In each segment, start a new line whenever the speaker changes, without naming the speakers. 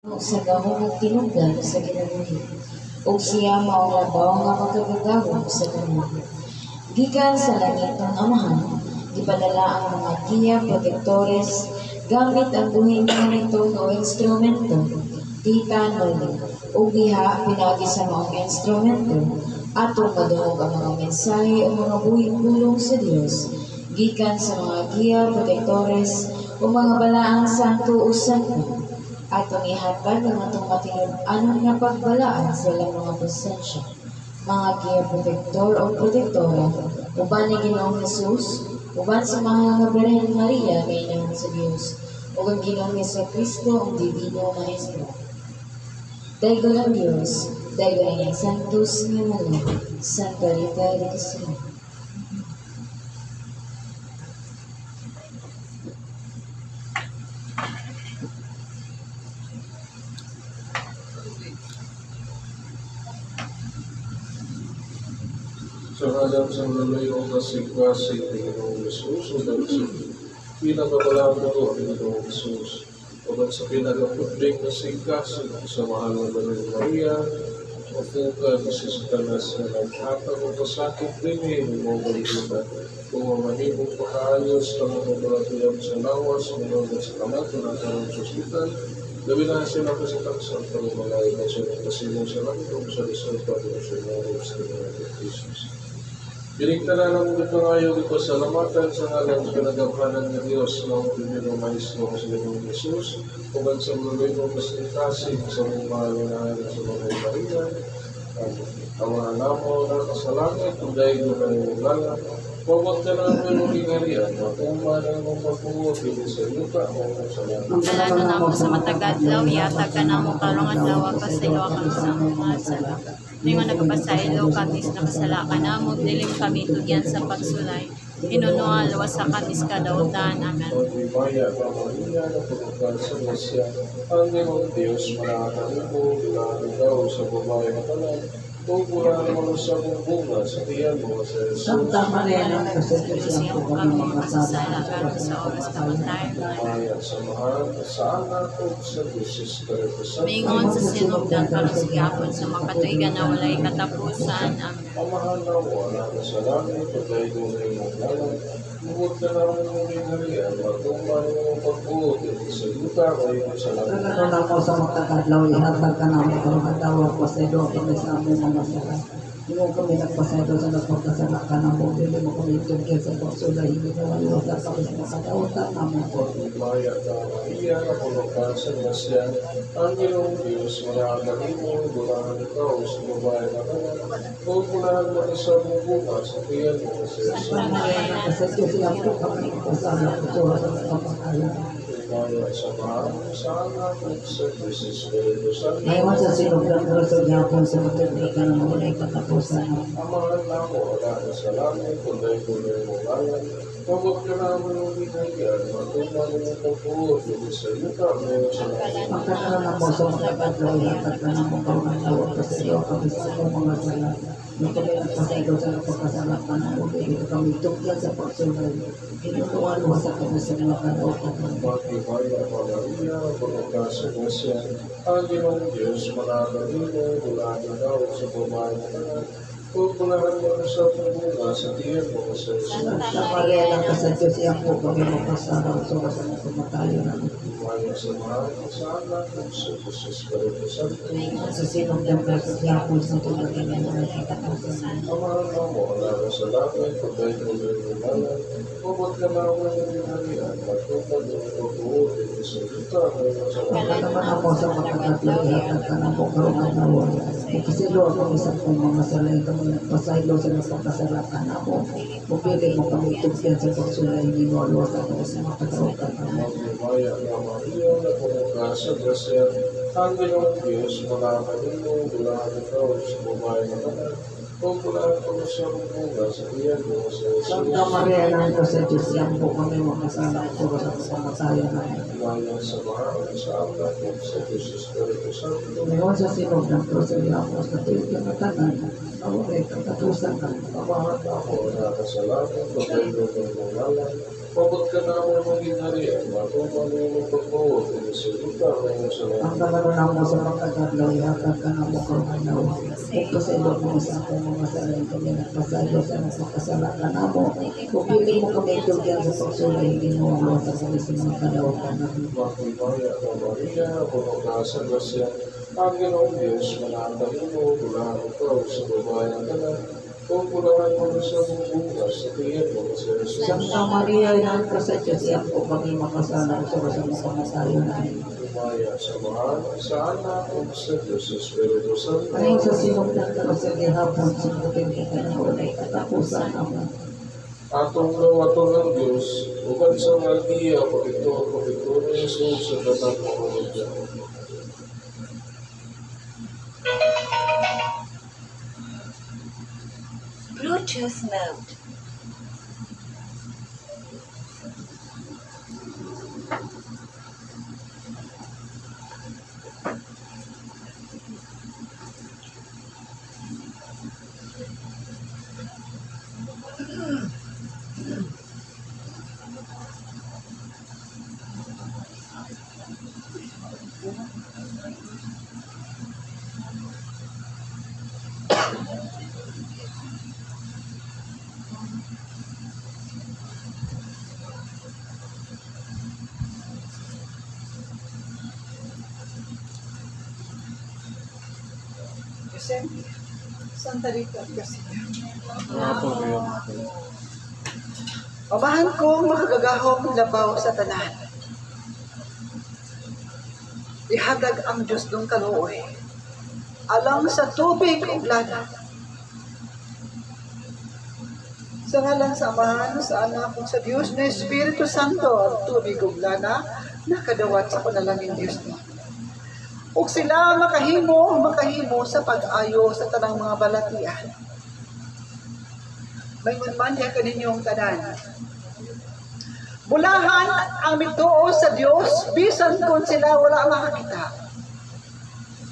Sa gahong ug tinungdan sa kinabuhi, ug siya mao nga daw nga makagagawon sa tanan. Gikan sa langitong Amahan, gipadala ang mga giya protektores gamit ang buhing mga nito nga instrumento, titan ug diha pinagi sa mga instrumento atong madungog ang mga mensahe o mga buhing pulong sa Dios gikan sa mga giya protektores o mga balaang santo o santo atong ihatag ang atong matinud-anon nga pagbalaan sa ilang mga presensya, mga giya protektor o protektora, uban ni Ginoong Hesus, uban sa mga nga Birhen Maria nga inang sa Dios, ug ang Ginoong Jesucristo ang Divino Maestro. Daygon ang Dios, daygon ang Santos nga mga, Santa Rita de Castro.
Sa ngalan sa laloy o kasigwasig ni Ginoong Hesus, o sa pinakabalaan ko ang Ginoong Hesus, o sa pinakapudring na sigwasig sa mahal na Birhen Maria, o puka ni Sisitanas na naghatag o pasakit rin ng mga balikutan, kung mamanibong pakaayos ng mga balatuyang sa lawas, mga sa kamat, na nagkaroon sa hospital, gabi na sila kasitaksang pag-umalay na siya ng kasilong sa langit o sa lisod pag-usunod sa mga Jesus. Binigtala ng pangayo ito sa lamatan sa ngalan sa pinagabhanan ng Diyos ng Divino Maestro sa Ginoong Hesus, uban sa luloy ng kasintasi sa mga mahal na sa mga Maria, ang mga namo na kasalangit, kung dahil na nangyayala, huwag ka na may harian, matumba na mong pagpungot, hindi sa lupa, o sa langit.
Ang kalano na mo sa matagadlaw, yatag ka na mo karungan dawa ka sa ilo kami sa mga sala. May mga nagpasaylo, katis na kasala ka na mo, dilim kami tugyan sa pagsulay. Inunuha, lawas sa katis kadautan. Amen.
Maya, Maria, na pagkakas sa Masya, ang Ginoong Diyos, manakanin mo, daw sa babae na tanan, kung wala naman sa bunga sa tiyan mo sa Jesus.
Santa Maria ng
Kasi ako kami makasasala karon sa oras kamatayan.
Maya, sa mahal, sa anak o sa Jesus Christ.
Mingon sa sinugdan karon sa gihapon sa makatuigan na walay katapusan. Amen.
Ang mahal na wala na sa langit, pagay doon ay maglalang, huwag ka na mong harian, matumba ng pagbuot, sa yuta kayo sa langit.
Kagano na ako sa matagadlaw, ihatag ka namin kung matawag pa sa iyo kami sa aming mga sala. Hindi mo kami nagpasaydo sa nagpagkasala ka na mo, hindi mo kami tugil sa pagsulay, hindi mo maliwasan kami sa makatautan namin po.
Maya ka, Maria, na pulukan sa Masya, ang Ginoong Diyos, manakanin mo, bulangan ikaw sa babae na kanan, kung bulangan mo sa bunga sa tiyan mo sa Jesus.
Santa Maria ng Kasadyo siya po kami pasala ko sa kapakayan.
Maya sa mahal, sa anak o sa Jesus Christ.
Ngayon sa sinugdan ko sa gihapon sa matuligan ng mulay katapusan.
Ang mahal na mo, wala na sa langit, kunday mo ngalan, huwag ka na mong binigyan, matumba mo ng pagbuot, hindi sa yuta, ngayon sa langit.
Pagkakaroon ako sa matagadlaw, ihatag ka namin kung matawag pa sa iyo kami sa aming mga sala. Hindi kami nagpasaydo sa napagkasala ka na mo, hindi kami tugyan sa pagsulay. Inunuwan sa kami sa mga kalautan.
Matibaya pa Maria, pulukan sa Masya, ang Ginoong Diyos, manakanin mo, bulangan daw sa babae na kanan, kung bulangan mo sa bunga sa tiyan mo sa Jesus.
Santa Maria ng Kasadyo siya po kami magpasalaw sa mga kumatayo namin.
Maya sa mahal, sa anak o sa Jesus Christ.
Sa sinugdan ko sa gihapon sa tulagan ng mulay katapusan.
Ang mahal na mo, wala na sa langit, kunday mo ngalan, huwag ka na mong binigyan, matumba mo ng pagbuot, hindi sa yuta, ngayon sa langit.
Naman ako sa matagadlaw, ihatag ka na po karungan na wala. Ikasilo ako isang kong mga salay kami nagpasaylo sa napagkasalakan ako. Pupili mo kami tugyan sa pagsulay ni Lolo sa ako sa makatautan kami.
Maya na Maria, na pumuka sa grasya, ang Ginoong Diyos, manakanin mo, bulangan ikaw sa babae na kanan, kung bulangan ko sa bunga sa tiyan mo sa Jesus.
Santa Maria ng Kasadyo siya po kami makasala ko sa kamatayan namin.
Maya sa mahal, sa anak o sa Jesus Christ.
Ngayon sa sinog ng Rosalia ako sa tuyot ng matanan, nawalay katapusan ka.
Ang mahal na ako, nakasalanan, pagay mo ng ngalan, Pabot ka na mo maging harian, matuman mo yung pagpawag, kung sa lugar na yung sa
Ang kalaroon mo sa pagkakadlaw, yatag ka na mo karanaw. Kung kasi doon mo sa akong mga salay kami nagpasayo sa magpakasala ka na mo. Kung pili mo kami tugyan sa pagsulay, hindi mo ang sa kami sa mga kalawag ka na.
Makibaya ka Maria, kung nakasagas yan, ang Ginoong Diyos, manatagin mo, tulahan ikaw sa babayan ka na, kung kulahan mo sa bukas, sa tiyan mo sa Jesus.
Santa Maria, yan ka sa Diyos, yan po kami makasala sa mga pangatayo na.
Kumaya sa mahal, sa anak, o sa Diyos, sa Espiritu Santo.
Ayon sa sinugdan ka sa gihapon, sumutin ka na walay katapusan naman.
Atong nawato ng Diyos, uban sa Maria, pagkito ni Jesus sa datang pamilya.
Bluetooth mode.
Santa Rita kasi. Amahan kong makagagahong labaw sa tanan. Ihatag ang Diyos ng kaluoy. Alang sa tubig ug lana. Sa ngalan sa Amahan, sa Anak, ug sa Diyos na Espiritu Santo, ang tubig ug lana, nakadawat sa panalangin Diyos mo. Ug sila makahimo sa pag-ayo sa tanang mga balatian. May manmanhya kaninyong tanan. Bulahan ang mituo sa Dios bisan kung sila wala makakita.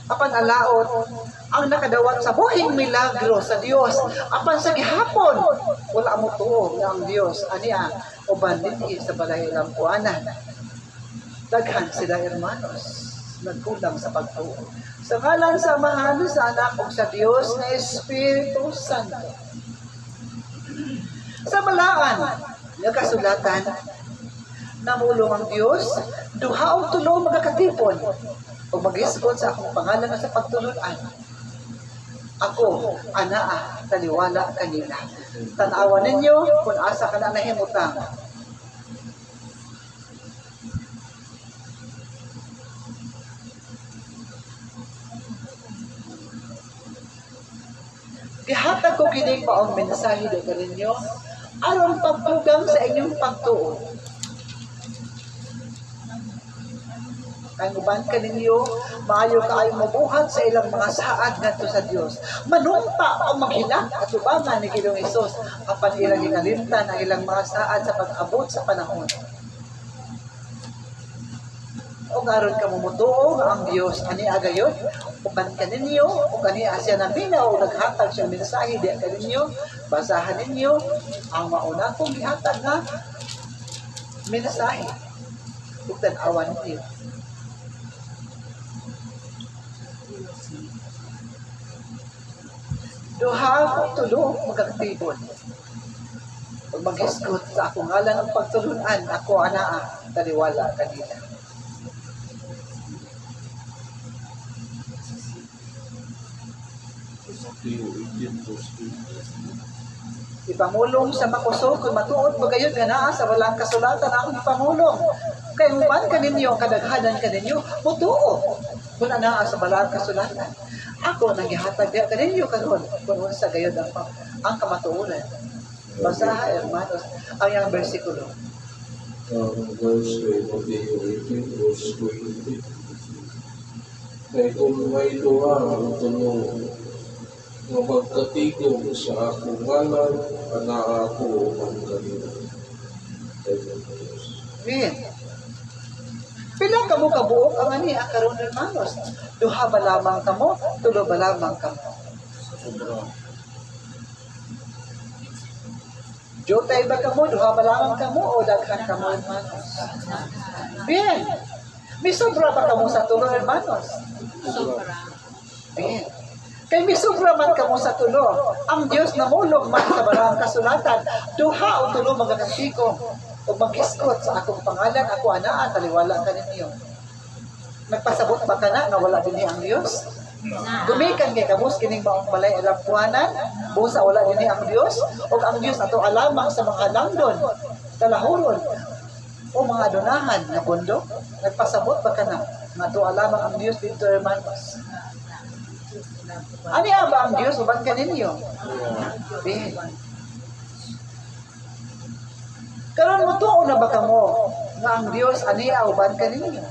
Apan alaot ang nakadawat sa buhing milagro sa Dios. Apan sa gihapon wala mo tuo nga ang Dios ania uban dinhi sa balay lampuanan. Daghan sila hermanos nagkulang sa pagtuo. Sa ngalan sa Amahan, sa Anak, ug sa Dios na Espiritu Santo. Sa balaan, nakasulatan, namulong ang Dios, duha o tulo magkakatipon, ug mag-iskot sa akong pangalan sa pagtulunan. Ako, anaa, taliwala kanila. Tanawan ninyo kung asa ka na nahimutang. Gihatag ko kining paong mensahe do kaninyo aron pagtugang sa inyong pagtuo. Kay uban kaninyo maayo kaayo mabuhat sa ilang mga saad ngadto sa Dios. Manumpa o maghilak atubangan ni Ginoong Hesus apan ilang ginalimtan ang ilang mga saad sa pag-abot sa panahon. O garon ka mumutuo nga ang Dios ani agayon uban kaninyo o kani asya namin o naghatag siya mensahe di kaninyo basahan ninyo ang mauna kong gihatag nga mensahe ug tan-awan ninyo. Duha o tulo magkatibon ug mag-iskot sa akong ngalan ang pagtulunan ako anaa taliwala kanila. Ipamulong sa makusog kung matuod bagayod nga naa sa walang kasulatan akong ipamulong. Kay uban kaninyo kadaghanan kaninyo mutuo kung naa sa walang kasulatan. Ako nang gihatag diha kaninyo karon kung sa gayod ang kamatuoran. Basaha hermanos ang yang bersikulo.
Verse 18, verse 20. Kay kung may duha ang tulong nga magkatigong sa akong ngalan, ana ako ang kanila.
Amen. Pila kamo kabuok ang ani karon hermanos? Duha ba lamang kamo? Tulo ba lamang kamo? Jotay ba kamo, duha ba lamang kamo, o daghan kamo, hermanos? Bien. May sobra ba kamo sa tulo, hermanos?
Sobra.
Bien. Kay may sobra man kamo sa tulo. Ang Diyos namulog man sa barang kasulatan, duha o tulo magkakasiko, o mag-iskot sa akong pangalan, ako anaan, taliwala ka ninyo. Nagpasabot ba ka na wala din ang Diyos? Gumikan kay kamos kining maong balay alampuanan, busa wala din ang Diyos, o ang Diyos ato alamang sa mga langdon, talahuron, o mga adonahan na pundo. Nagpasabot ba ka na nga ato alamang ang Diyos dito, hermanos? Ano ba ang Diyos? Uban ka ninyo? Bien. Karon mo tuon na ba kamo nga ang Diyos aniya uban ka ninyo?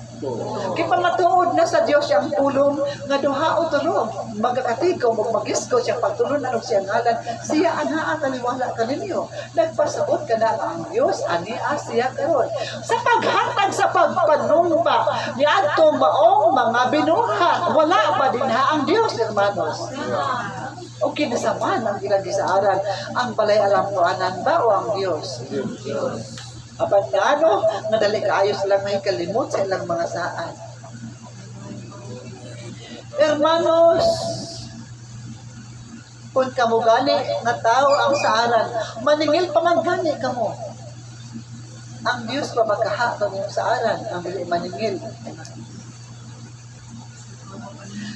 Kaya pamatuod na sa Diyos siyang pulong nga duha o tulo magkakatigaw mag-isko siyang pagtulon anong siyang ngalan siya anhaa taliwala ka ninyo. Nagpasabot ka na ang Diyos aniya siya karon sa paghatag sa pagpanumpa ni adto maong mga binuhat wala ba din ha ang Diyos, hermanos? O kinasaman ang ilang gisaaran ang balay alampuanan ba o ang Diyos? Apan nga nga dali kaayos lang may kalimot sa ilang mga saan. Hermanos, kung kamo gani nga tao ang saaran, maningil pa man gani kamo. Ang Diyos pa magkahaton yung saaran, ang dili maningil.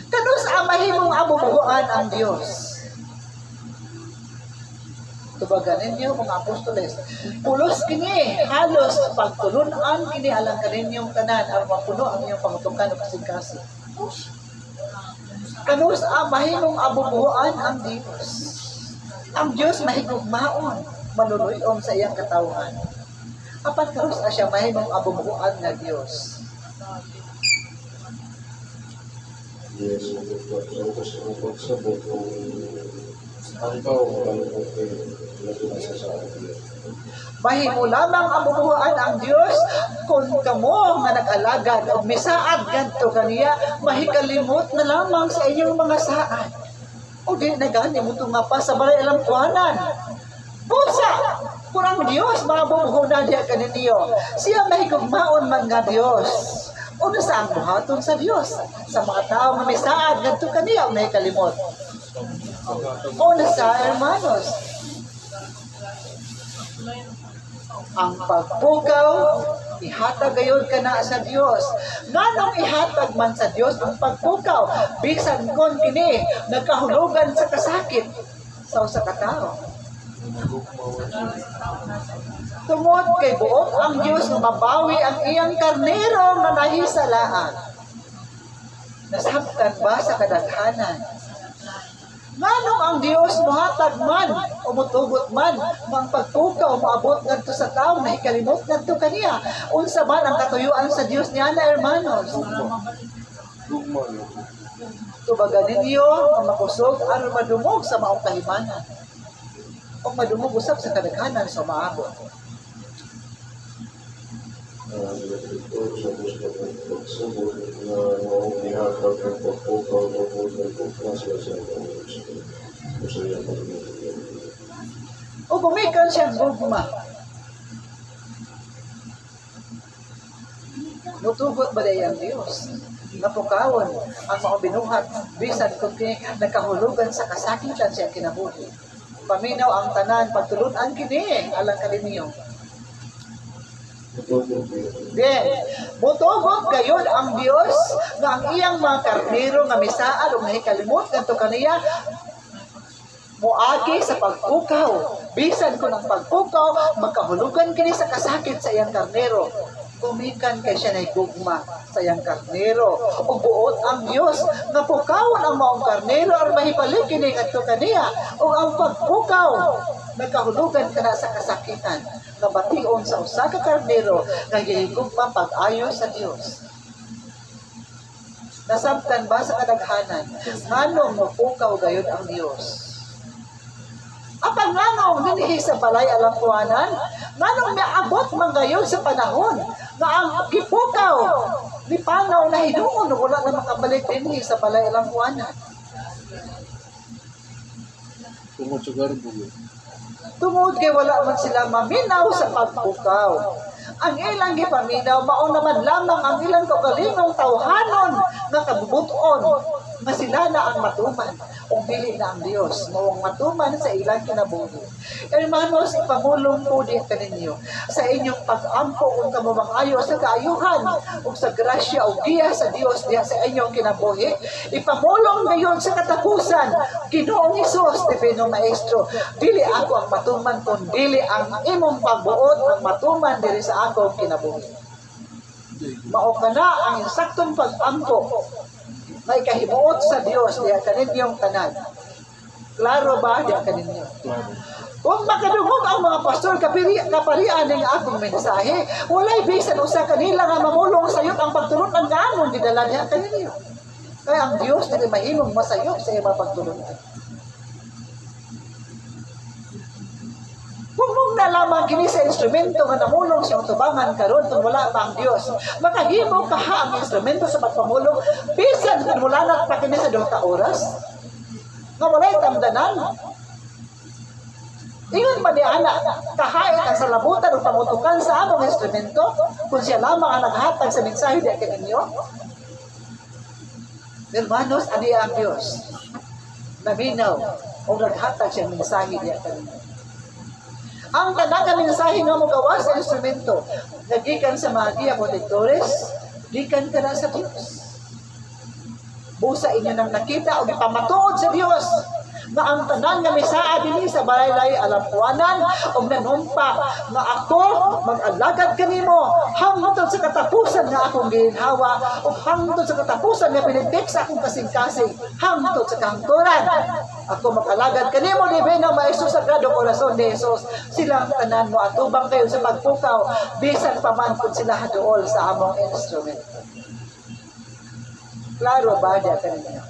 Kanus amahimong abubuhuan ang Diyos. Tubagan ninyo mga apostoles. Pulos kini, halos pagtulunan kini alang kaninyong tanan ang mapuno ang inyong pangutukan o kasing-kasing. Kanus mahimong abubuhuan ang Diyos. Ang Diyos mahigugmaon, manunuyon sa iyang katawhan. Apat kanus siya mahimong abubuhuan nga Diyos.
Yes, ang pagsabot kung ang tao walang okay na sa atin.
Mahimo lamang ang bubuhaan ang Diyos kung kamo nga nag-alagad o misaad ganto kaniya, mahikalimot na lamang sa inyong mga saad. O di na gani mo nga pa sa balay alampuanan. Busa! Kung ang Diyos mabubuhunan diya kaninyo, siya mahigugmaon man nga Diyos. O nasa ang buhaton sa Diyos, sa mga tao nga misaad ganto kaniya, mahikalimot. O nasa, hermanos, ang pagpukaw, ihatag gayon ka na sa Diyos. Nganong ihatag man sa Diyos ang pagpukaw, bisan kon kini, nagkahulugan sa kasakit sa usa ka tao. Tungod kay buot ang Diyos na mabawi ang iyang karnero na nahisalaan. Nasabtan ba sa kadaghanan? Nganong ang Diyos mohatag man o motugot man ang pagtukaw moabot ngadto sa tao na ikalimot ngadto kaniya unsa man ang katuyuan sa Diyos niya na hermanos? Tubagan ninyo ang makusog aron madumog sa maong kahimanan o madumog usab sa kadaghanan sa maabot.
Ito sa gusto ng pagsabot na maong ihatag ng pagpukaw o pagpukaw sa
O bumikan siya gugma. Mutugot ba day ang Diyos? Napukawon ang mga binuhat bisan kung nagkahulugan sa kasakitan siya kinabuhi. Paminaw ang tanan pagtulunan kini alang kaninyo. Bien, mutugot gayon ang Diyos nga ang iyang mga karnero nga misaad o mahikalimot ngadto kaniya moagi sa pagpukaw. Bisan ko ng pagpukaw, magkahulugan kini sa kasakit sa iyang karnero. Kumikan kay siya na gugma sa iyang karnero. O buot ang Diyos nga pukawon ang maong karnero aron mahibalik kini ngadto kaniya. O ang pagpukaw, nagkahulugan ka na sa kasakitan. Nga bation sa usa ka karnero nga gihigugma pag-ayo sa Diyos. Nasabtan ba sa kadaghanan? Nganong mapukaw gayon ang Diyos? Apan nganong dinhi sa balay alampuanan, nganong miabot man gayon sa panahon nga ang gipukaw ni panaw na hinuon wala na makabalik dinhi sa balay alampuanan.
Tungod sa garbo.
Tungod kay wala man sila maminaw sa pagpukaw. Ang ilang gipaminaw, mao naman lamang ang ilang kaugalingong tawhanon nga kabubuton nga sila na ang matuman o dili na ang Dios mao ang matuman sa ilang kinabuhi. Hermanos, ipamulong po din kaninyo sa inyong pag-ampo kung kamumangayo sa kaayuhan o sa grasya o giya sa Dios diya sa inyong kinabuhi. Ipamulong ngayon sa katapusan, Ginoong Hesus, Divino Maestro, dili ako ang matuman kung dili ang imong pagbuot ang matuman diri sa akong kinabuhi. Mao kana ang insaktong pag-ampo may kahimuot sa Dios diya kaninyong tanan. Klaro ba diya kaninyo? Kung makadungog ang mga pastor kaparian ng akong mensahe, walay bisan usa kanila nga mamulong sayop ang pagtulunan nga among gidala diya kaninyo. Kaya ang Dios dili mahimong masayop sa iyang pagtulunan. Kung na lamang kini sa instrumento nga namulong sa tubangan karon kung wala pa ang Dios, makahimo pa ha ang instrumento sa pagpamulong bisan kung wala na pa kini sa 2 ka oras nga walay tamdanan. Ingon pa niya anak, kahait ang salabutan o pamutukan sa among instrumento kung siya lamang ang naghatag sa mensahe diya kaninyo. Hermanos, ani ang Dios naminaw o naghatag siya mensahe diya kaninyo. Ang tanang mensahe nga mo gawa sa instrumento, nagikan sa mga giya protectores, gikan ka na sa Diyos. Busa inyo nang nakita o ipamatuod sa Diyos na ang tanan nga misaa dinhi sa balay alampuanan o nanumpa nga ako mag-alagad kanimo hangtod sa katapusan nga akong gihinhawa o hangtod sa katapusan nga pinitik sa akong kasing-kasing hangtod sa kahangturan. Ako mag-alagad kanimo Divino Maestro Sagrado Corazon de Jesus. Silang tanan mo atubang kayo sa pagpukaw bisan pa man kung sila haduol sa among instrument. Klaro ba diya kanina?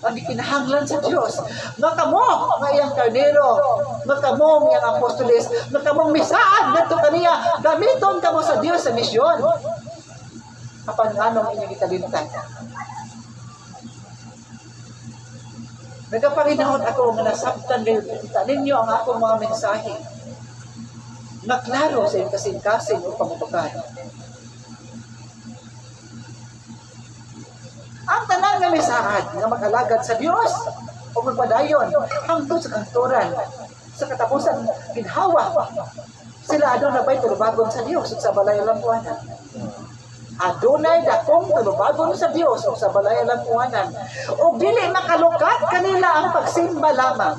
Ang ikinahanglan sa Diyos, makamo nga iyang karnero, makamo iyang apostoles, makamong misaan nato kaniya, gamiton kamo sa Diyos sa misyon. Apan anong inyong italintay? Nagapanginahon ako nga nasabtan ninyo ang akong mga mensahe na klaro sa iyong kasing-kasing o pamutukan. Ang tanan nga misaad nga mag-alagad sa Dios o magpadayon hangtod sa kanturan sa katapusan ginhawa sila adunay ba'y tulubagon sa Dios sa balay lampuanan. Adunay dakong tulubagon sa Dios sa balay lampuanan o dili makalukat kanila ang pagsimba lamang.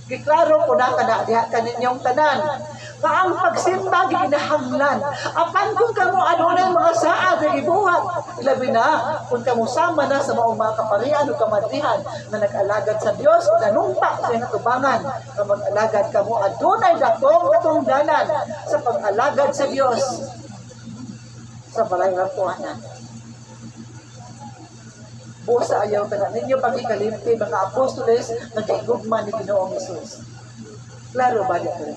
Giklaro ko na kana diha kaninyong tanan nga ang pagsimba ginahanglan apan kung kamo adunay mga saad nga gibuhat labi na kung kamo sama na sa mga kaparian o kamadrihan na nag-alagad sa Dios o nanumpa sa iyang tubangan nga mag-alagad kamo adunay dakong katungdanan sa pag-alagad sa Dios sa balay lampuanan. Busa ayaw tanan ninyo pagikalimti mga apostoles nga gigugma ni Ginoong Hesus. Klaro ba dito?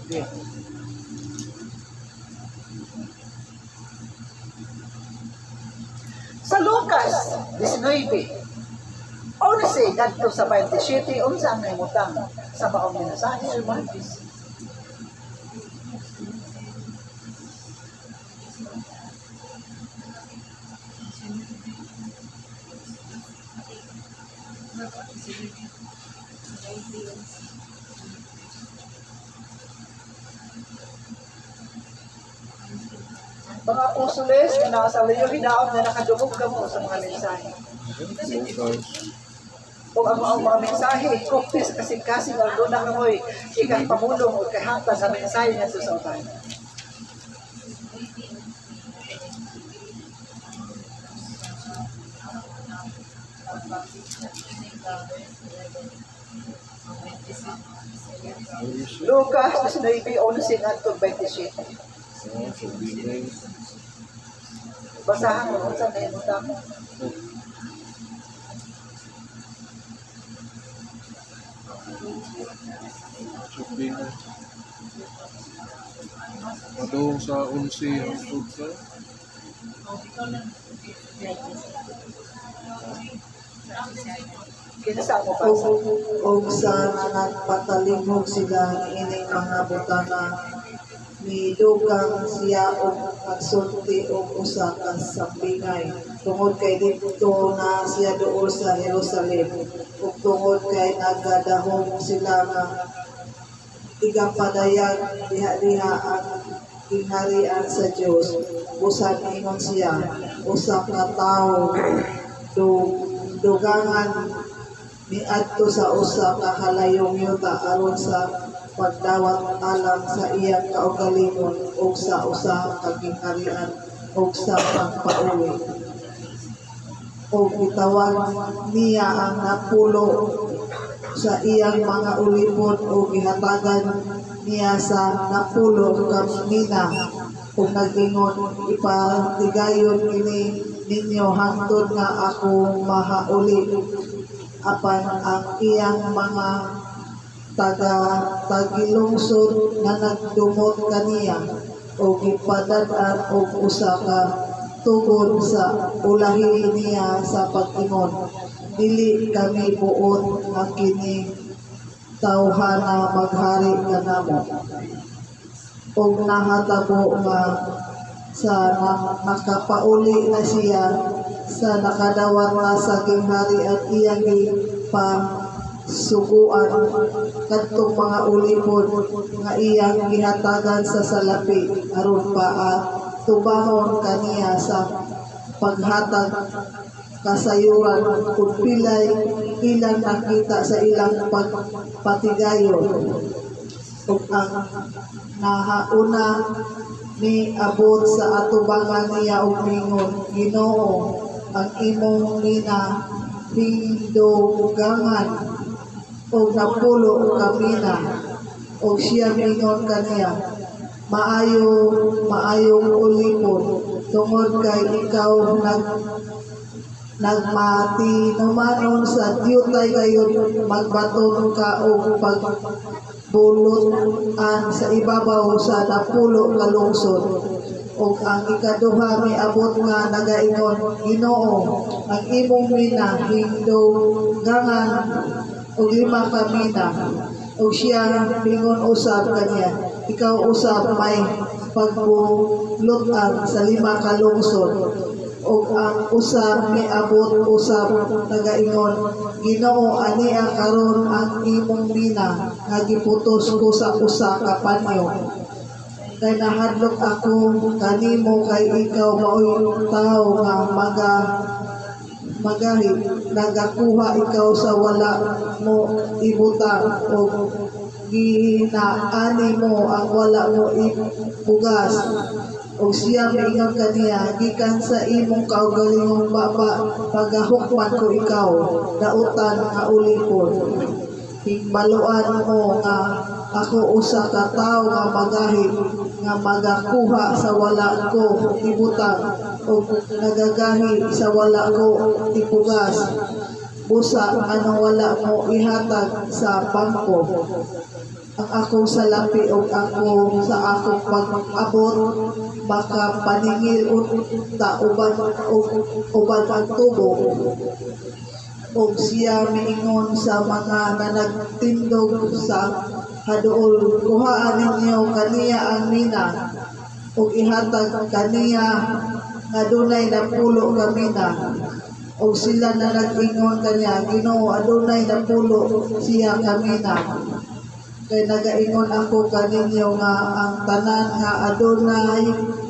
Okay. Sa Lucas 19, onse kadto sa 27, unsa ang nahimutang sa maong mensahe hermanos? Mga apostoles na nasa layo hinaot na nakadungog ka mo sa mga mensahe. O ang mga mensahe, kopis kasing-kasing ang doon na kamoy ikang pamulong o kahangtan sa mensahe niya sa utan. Lucas 19:11 at 27. Basahan mo sa nahimutang.
Padung sa 11 ang tugsa.
Kinsa mo pa
Og sa nagpatalingog sila ining mga butana midugang siya og nagsulti og usa ka sambingay tungod kay dito na siya duol sa Jerusalem ug tungod kay nagadahom sila nga igapadayag diha ang kingharian sa Dios. Usa ingon siya usa ka tawo dugangan miadto sa usa ka halayong yuta aron sa pagdawat alam sa iyang kaugalingon o sa usa ka kingharian o sa pagpauli. O gitawag niya ang napulo sa iyang mga ulipon o gihatagan niya sa napulo ka mina o nagingon ipatigayon kini ninyo hangtod nga ako mahauli apan ang iyang mga tagilungsod na nagdumot kaniya o gipadad-an og usa ka tugod sa ulahi niya sa pag-ingon dili kami buot nga kini tawhana maghari kanamo og nahatabo nga sa nakapauli na siya sa nakadawat na sa ginghari at iyang suguan kadtong mga ulipon nga iyang gihatagan sa salapi aron tubahon kaniya sa paghatag kasayuran kung pilay ilang nakita sa ilang pagpatigayon ug ang nahauna ni abot sa atubangan niya og mingon Ginoo ang imong mina hindugangan o napulo kamina o siya mingon kaniya maayong ulipon tungod kay ikaw nagmati numanon sa diyutay kayo magbaton ka o pagbulutan sa ibabaw sa napulo ka lungsod o ang ikaduha may abot nga nagaingon Ginoo ang imong mina hindugangan o 5 ka mina o siya pingon usab kaniya ikaw usab may pagbulutan sa 5 ka lungsod o ang usab may abot usab nagaingon Ginoo ania karon ang imong mina nga giputos ko sa usa ka panyo kay nahadlok ako kanimo kay ikaw maoy tawo nga magahi nagakuha ikaw sa wala mo ibutang o ginaani mo ang wala mo ibugas o siya maingon kaniya gikan sa imong kaugalingong baba pagahukman ko ikaw dautan nga ulipon higbaluan mo nga ako usa ka tawo nga magahi nga magakuha sa wala ko ibutang o nagagahi sa wala ko ipugas busa anong wala mo ihatag sa bangko ang akong salapi o ako sa akong pag-abot baka paningil ta uban ang tubo o siya miingon sa mga nanagtindog sa haduol kuhaan ninyo kaniya ang mina o ihatag kaniya nga dunay napulo ka mina o sila na nag-ingon kaniya Ginoo adunay napulo siya ka mina kay nagaingon ako kaninyo nga ang tanan nga adunay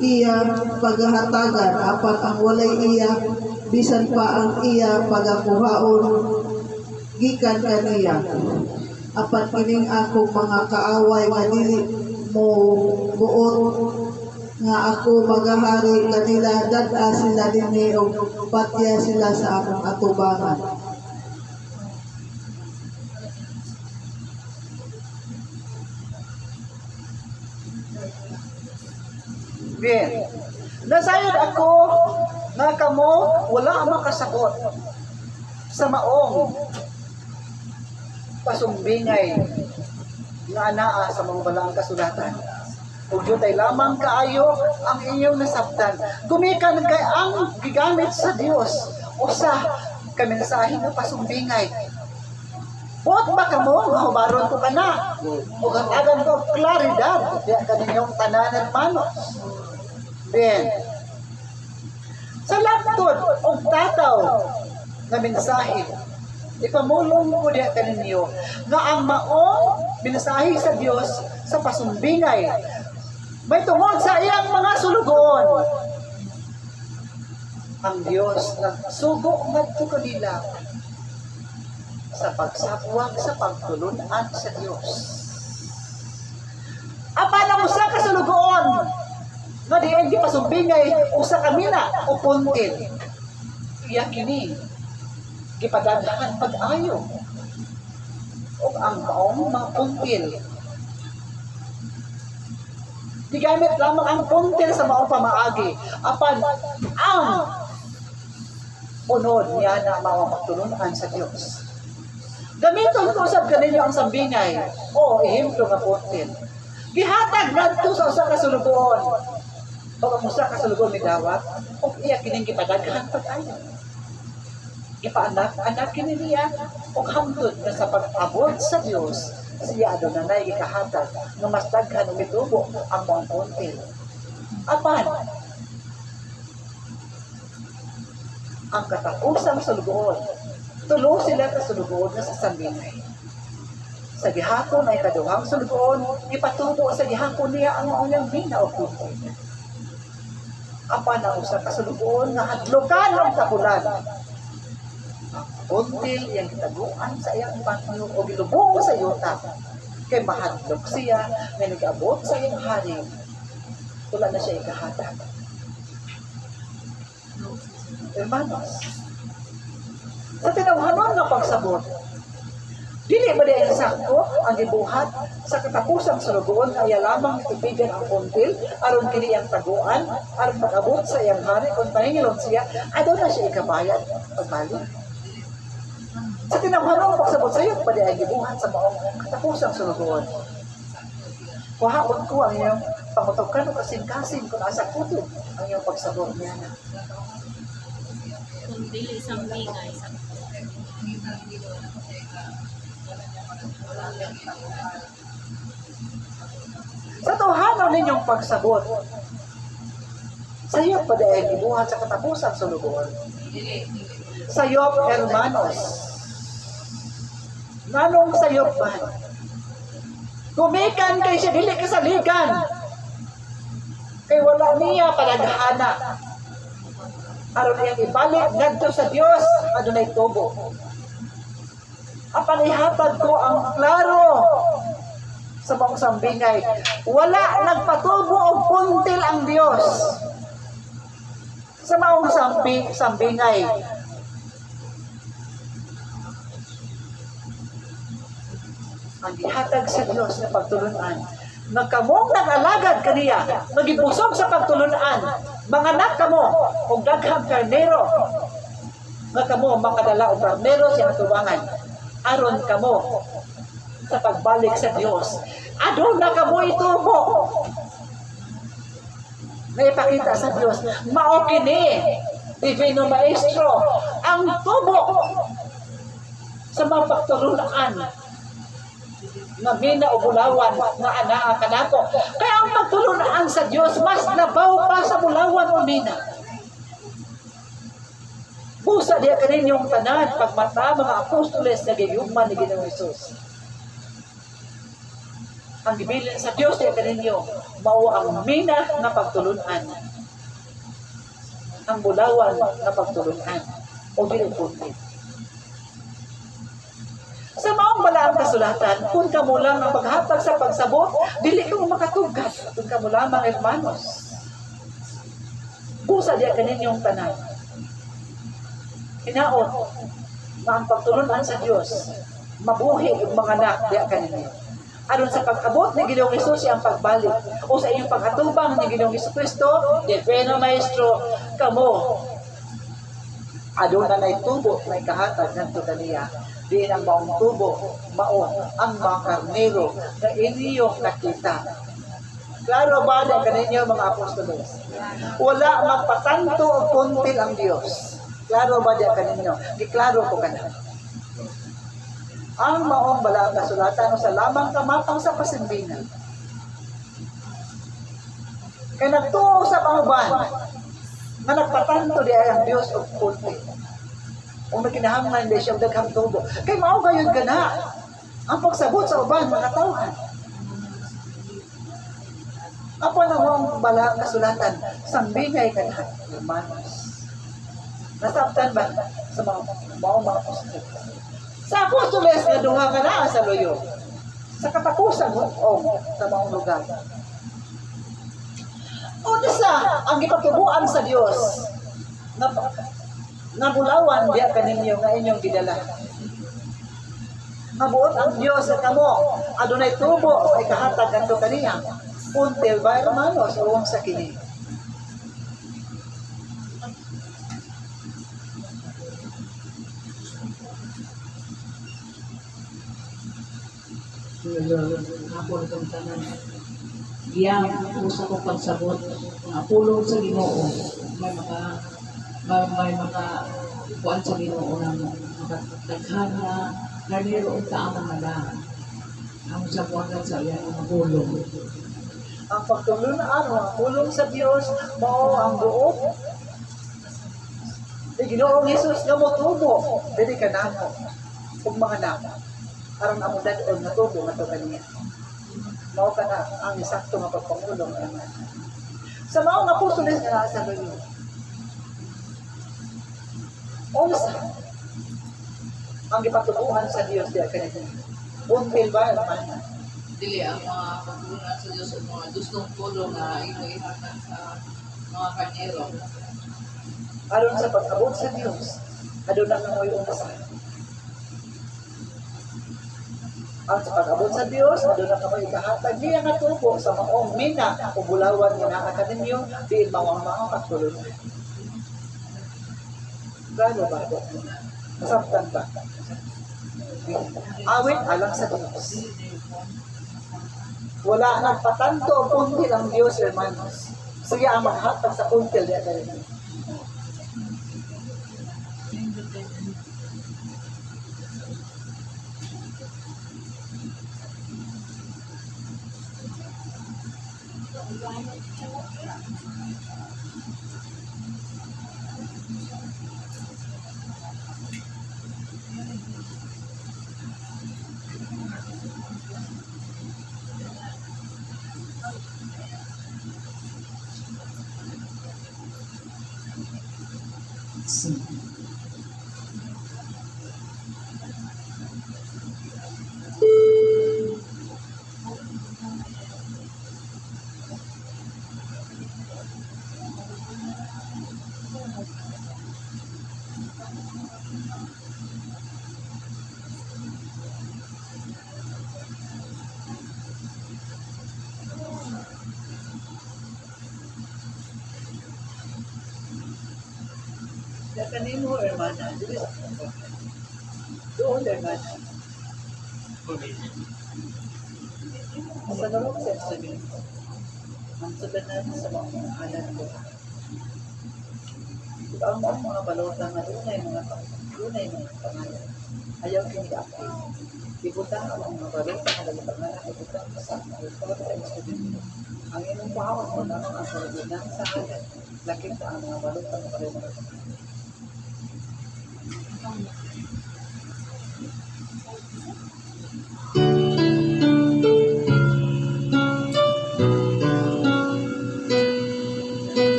iya paghahatagan apan ang walay iya bisan pa ang iya pagakuhaon gikan kaniya apan kining akong mga kaaway nga dili mo buot nga ako magahari kanila dad-a sila dinhi og patya sila sa akong atubangan.
Bien. Nasayod ako nga kamo wala ang makasagot sa maong pasumbingay nga anaa sa mga balaang kasulatan. Ug yutay lamang kaayo ang inyong nasabtan. Gumikan kay ang gigamit sa Dios usa Kaminsahe nga pasumbingay. Buot ba ka mo? Mahubaron ko ka na. O kagagan ko klaridad. Diya ka ninyong tananan manos. Then, sa laptod o tataw na mensahe, ipamulong ko diya ka ninyo nga ang maong mensahe sa Dios sa pasumbingay may tungod sa iyang mga sulugoon. Ang Dios nagsugo ngadto kanila sa pagsapwag sa pagtulunan sa Dios. Apan ang usa ka sulugoon nga diay gipasumbingay usa ka mina o puntil. Iya kini gipadaghan pag-ayo o ang maong mga puntil. Digamit lamang ang puntil sa maong pamaagi. Apan ang unod niya na maong pagtulunan sa Dios. Gamiton ko usab kaninyo ang sambingay o ehemplo nga puntil. Gihatag ngadto sa usa ka sulugoon. O ang usa ka sulugoon ni dawat o iya kining gipadaghan pag-ayo. Ipaanak kini niya o hangtod na sa pag-abot sa Dios siya adunay gikahatag nga mas daghan og mitubo ang mga puntil. Apan ang katapusang sulugoon, tulo sila ka sulugoon nga sa sambingay. Sa gihapon ay kaduhang sulugoon, ipatubo sa gihapon niya ang maunang mina o puntil. Apan ang usa ka sulugoon nga hadlokan ang kabulan. Puntil yang kitaguan sa iyang panyo o gilubo sa yuta. Kay mahadlok siya nga nag-abot sa iyang hari. Wala na siya ikahatag. Hermanos, sa tinawhanon nga pagsabot, dili ba diay sakto ang gibuhat sa katapusang sulugoon nga iya lamang ipigan ang puntil aron kini ang taguan aron mag-abot sa iyang hari kung pahingilon siya adto na siya ikabayad pagbalik. Sa tinawhanon pagsabot sa iyo ba diay gibuhat sa maong katapusang sulugoon. Kuhaon ko ang iyong pangutukan o kasing-kasing kung asa kutob ang iyong pagsabot niya na.
Kung dili sambingay sa
Sa tawhanon ninyong pagsabot, sa iyo pa dahil gibuhat sa katapusang sulugoon. Sa iyo, hermanos, nanong sa iyo ba? Gumikan kay siya, dili kasaligan. Kay wala niya palaghana. Aron niyang ibalik ngadto sa Dios, adunay tubo. Apan ihatag ko ang klaro sa mga sambingay. Wala nagpatubo og puntil ang Dios sa maong sambingay. Ang gihatag sa Dios na pagtulunan, nagkamong nag-alagad kaniya, magibusog sa pagtulunan, manganak kamo og daghang karnero, nga kamo makadala og karnero sa atubangan, aron kamo sa pagbalik sa Dios. Aduna kamo itubo. May ipakita sa Dios, mao kini, Divino Maestro, ang tubo sa mga pagtulunan na mina o bulawan nga anaa kanako. Kaya ang pagtulunan sa Dios mas labaw pa sa bulawan o mina. Busa diya kaninyong tanan pagmata mga apostoles na gigugman ni Ginoong Hesus. Ang gibilin sa Dios diya kaninyo mao ang mina nga pagtulunan. Ang bulawan nga pagtulunan o ginupunit. Sa maong balaang kasulatan, kung kamo lang ang paghatag sa pagsabot, dili kamo makatugat. Kung kamo lamang, hermanos. Busa diya kaninyong tanan. Hinaot, na ang pagtulunan sa Diyos, mabuhi yung mga anak diya kaninyo. Aron sa pag-abot ni Ginoong Hesus ang pagbalik, o sa iyong pag-atubang ni Ginoong Jesucristo, Divino Maestro, kamo, aduna na itubo na ikahatag ng tutaniya. Diin ang maong tubo, maong ang mga karnero na inyong nakita. Klaro ba na kaninyo mga apostolos? Wala magpatanto o puntil ang Diyos. Klaro ba diya kaninyo? Giklaro ko ka na. Ang maong bala kasulatan sa lamang kamapang sa pasimbingan. Kaya nagtuo sa panguban na nagpatanto di ay ang Diyos o kulti. O may kinahanglan di siya daghang tubo. Kaya mao gayon ka na. Ang pagsabot sa uban, mga tauhan. Apo na ang bala kasulatan, sambingay ka na, hermanos. Nasabtan ba sa mga apostol? Sa apostoles nga duha ka na sa loyo. Sa katapusan mo sa mga lugar. O sa ang ipatubuan sa Dios na bulawan diya kaninyo nga inyong gidala. Mabuot ang Dios sa kamo. Adunay tubo ay kahatag kanto kaniya. Until ba hermanos uwang sa kini.
Hapon itong tanan. Iyang usa ko pagsabot nga pulong sa Ginoo. May mga kuan sa Ginoo na makataghan na naniro ta ang mga ang sabuatan sa iyang mga pulong.
Ang pagtulong na ang pulong sa Dios mao ang buot. Di Ginoong Hesus nga mo tubo, dili ka namo ug mga namo. Aron amo dadon nga tubo nga to kaniya. Mao ka na ang isakto nga pagpangulong naman. Sa mao nga apostoles nga sa Ginoo. Unsa ang gipatubuhan sa Dios diya kanina. Until ba man?
Dili ang mga pagtulungan sa Diyos at mga gustong tulong na ihatag sa mga kanyero.
Aron sa pag-abot sa Dios, aduna na mo'y umasahan. Ang sa pag-abot sa Dios, aduna ka mo'y ikahatag niya nga tubo sa maong mina o bulawan nga nakaka ninyo, diin mawang katulungan. Gano ba ito? Masaktan ba? Awit alang sa Diyos. Wala nang patanto o kuntil ang Diyos, hermanos. Siya ang maghatag sa kuntil niya rin. Kanino, hermana? Doon, hermana. Sa narong senso din. Ang sudanan sa mga anak ko. Ang mga balota nga doon ay mga pangalan. Ayaw kini-active. Ibutang ang mga balota nga doon pangalan. Ibutang sa mga balota. Ang inyong pahawak mo naman ang salunan sa alat. Lakit na ang mga balota nga balota.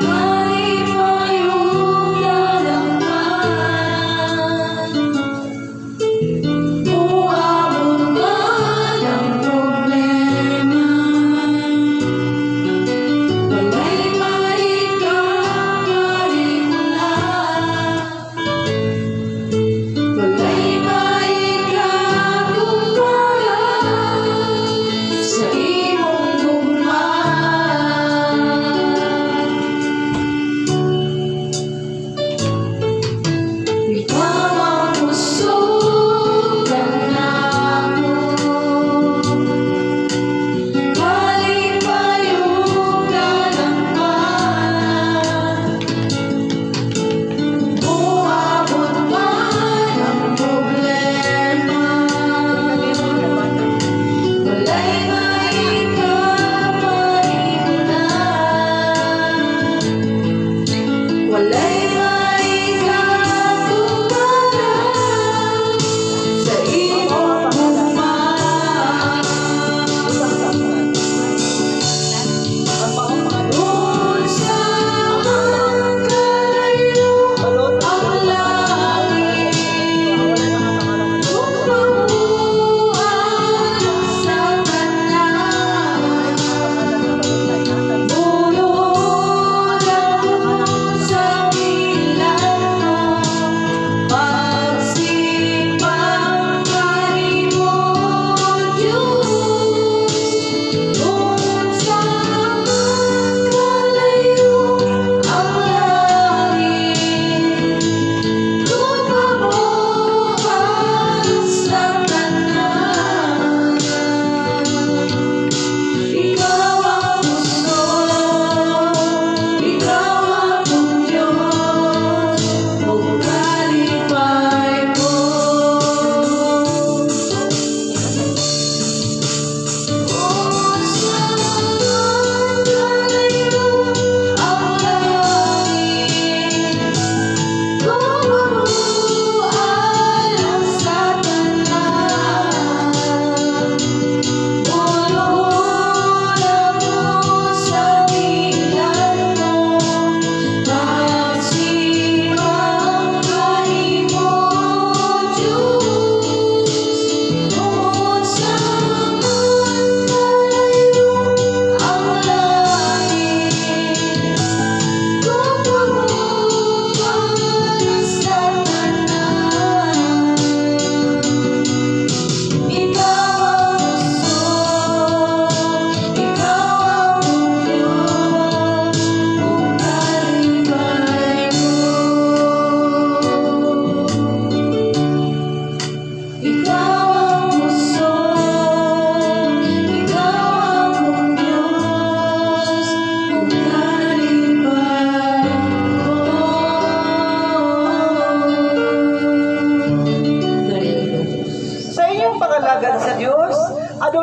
Ay, mayroong dalang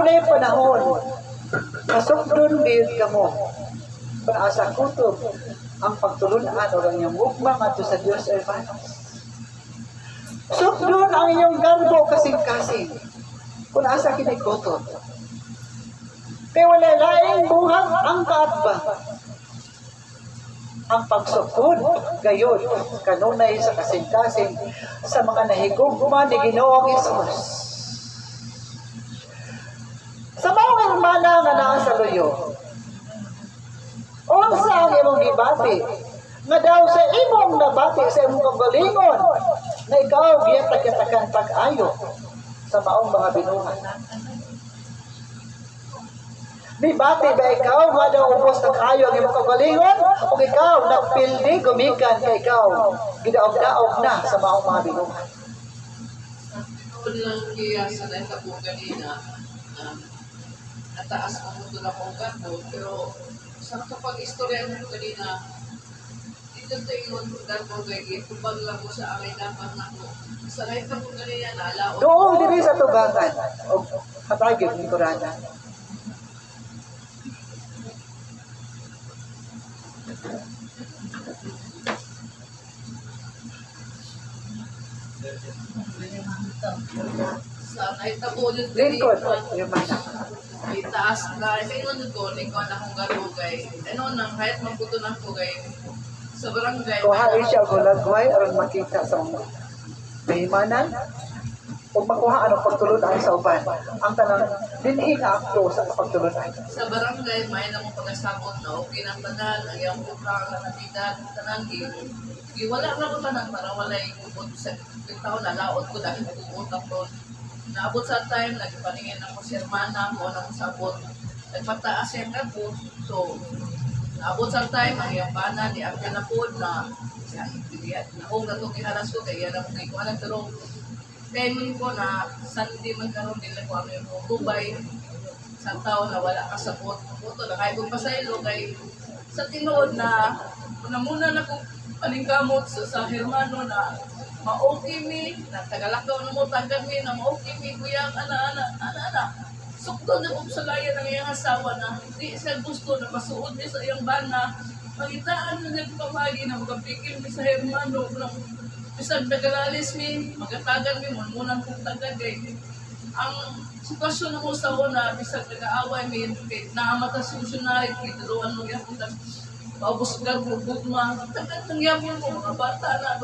dunay panahon, nasukdon din kamo. Panaasa kutob ang pagtulunan o ang iyong mukbang ato sa Diyos, hermanos. Sukdon ang inyong garbo kasing-kasing. Kung asa kinikutob. Kaya wala laing buhang ang kaatbang. Ang pagsukod, gayon, kanunay sa kasing-kasing sa mga nahigugma ni Ginoong Hesus. Sa mga hermana nga naa sa luyo, o sa ang imong gibati, nga daw sa imong nabati sa imong kagalingon, na ikaw giyat-katakan pag-ayo sa maong mga binuhat. Di bati ba ikaw nga daw ubos ng kayo ang imong kagalingon, o ikaw nagpildi gumikan kay ikaw gidaog-daog na sa maong mga binuhat.
Noon lang kaya sa nahitabo kanina, nataas mo mo doon akong garbo, pero sa kapag istorya mo kanina, dito tayo yung garbo kay itubag lang mo sa akin naman ako. Sa nahitabo kanina, naalaon.
Doon diri sa tugangan, o hatagin ni Kurana.
Sa nahitabo din
Lingkod, yung mana.
may taas na, kaya yun ko, ikaw na akong garbo kay, ano nang kahit magputo na ko kay, sa barangay.
Kuhain siya gulagway aron makita sa mga mahimanan o makuha ang pagtulunan sa uban. Ang tanang dinhi nga akto sa pagtulunan.
Sa barangay, may na mong pagkasabot na okay ng tanan, ang iyong utang na natidad, tanan, wala na ko tanan para walay kupod sa taon na laot ko dahil nag-uutang ko. Naabot sa time, nagpaningin ako si hermana mo nang sabot. Nagpataas yung garbo. So, naabot sa time, ang iyong bana, di ang kanapod na naong na itong iharas ko, kaya na kung ikuha ng tarong. Kaya ko na Sunday man karoon nila ko ano yung tubay sa taon na wala kasabot. Puto na kaya kong pasaylo kay sa tinood na muna na kong paningkamot sa hermano na ma-okay mi, na tagalakaw na mo tagad mi, na ma-okay mi, kuya, ana. Sukto na kong salaya ng iyang asawa na di siya gusto na masuod niya sa iyang bana. Magitaan na nagpamagi na magpikil mi sa hermano ng bisag nagalalis mi, magatagan mi, munang kong tagad kay ang sitwasyon na mo sa una, bisag nag-aaway mi, naamata sa missionary, kitaruan mo yan, paubos ka, gugma, tagad ng yapon mo, mga bata na,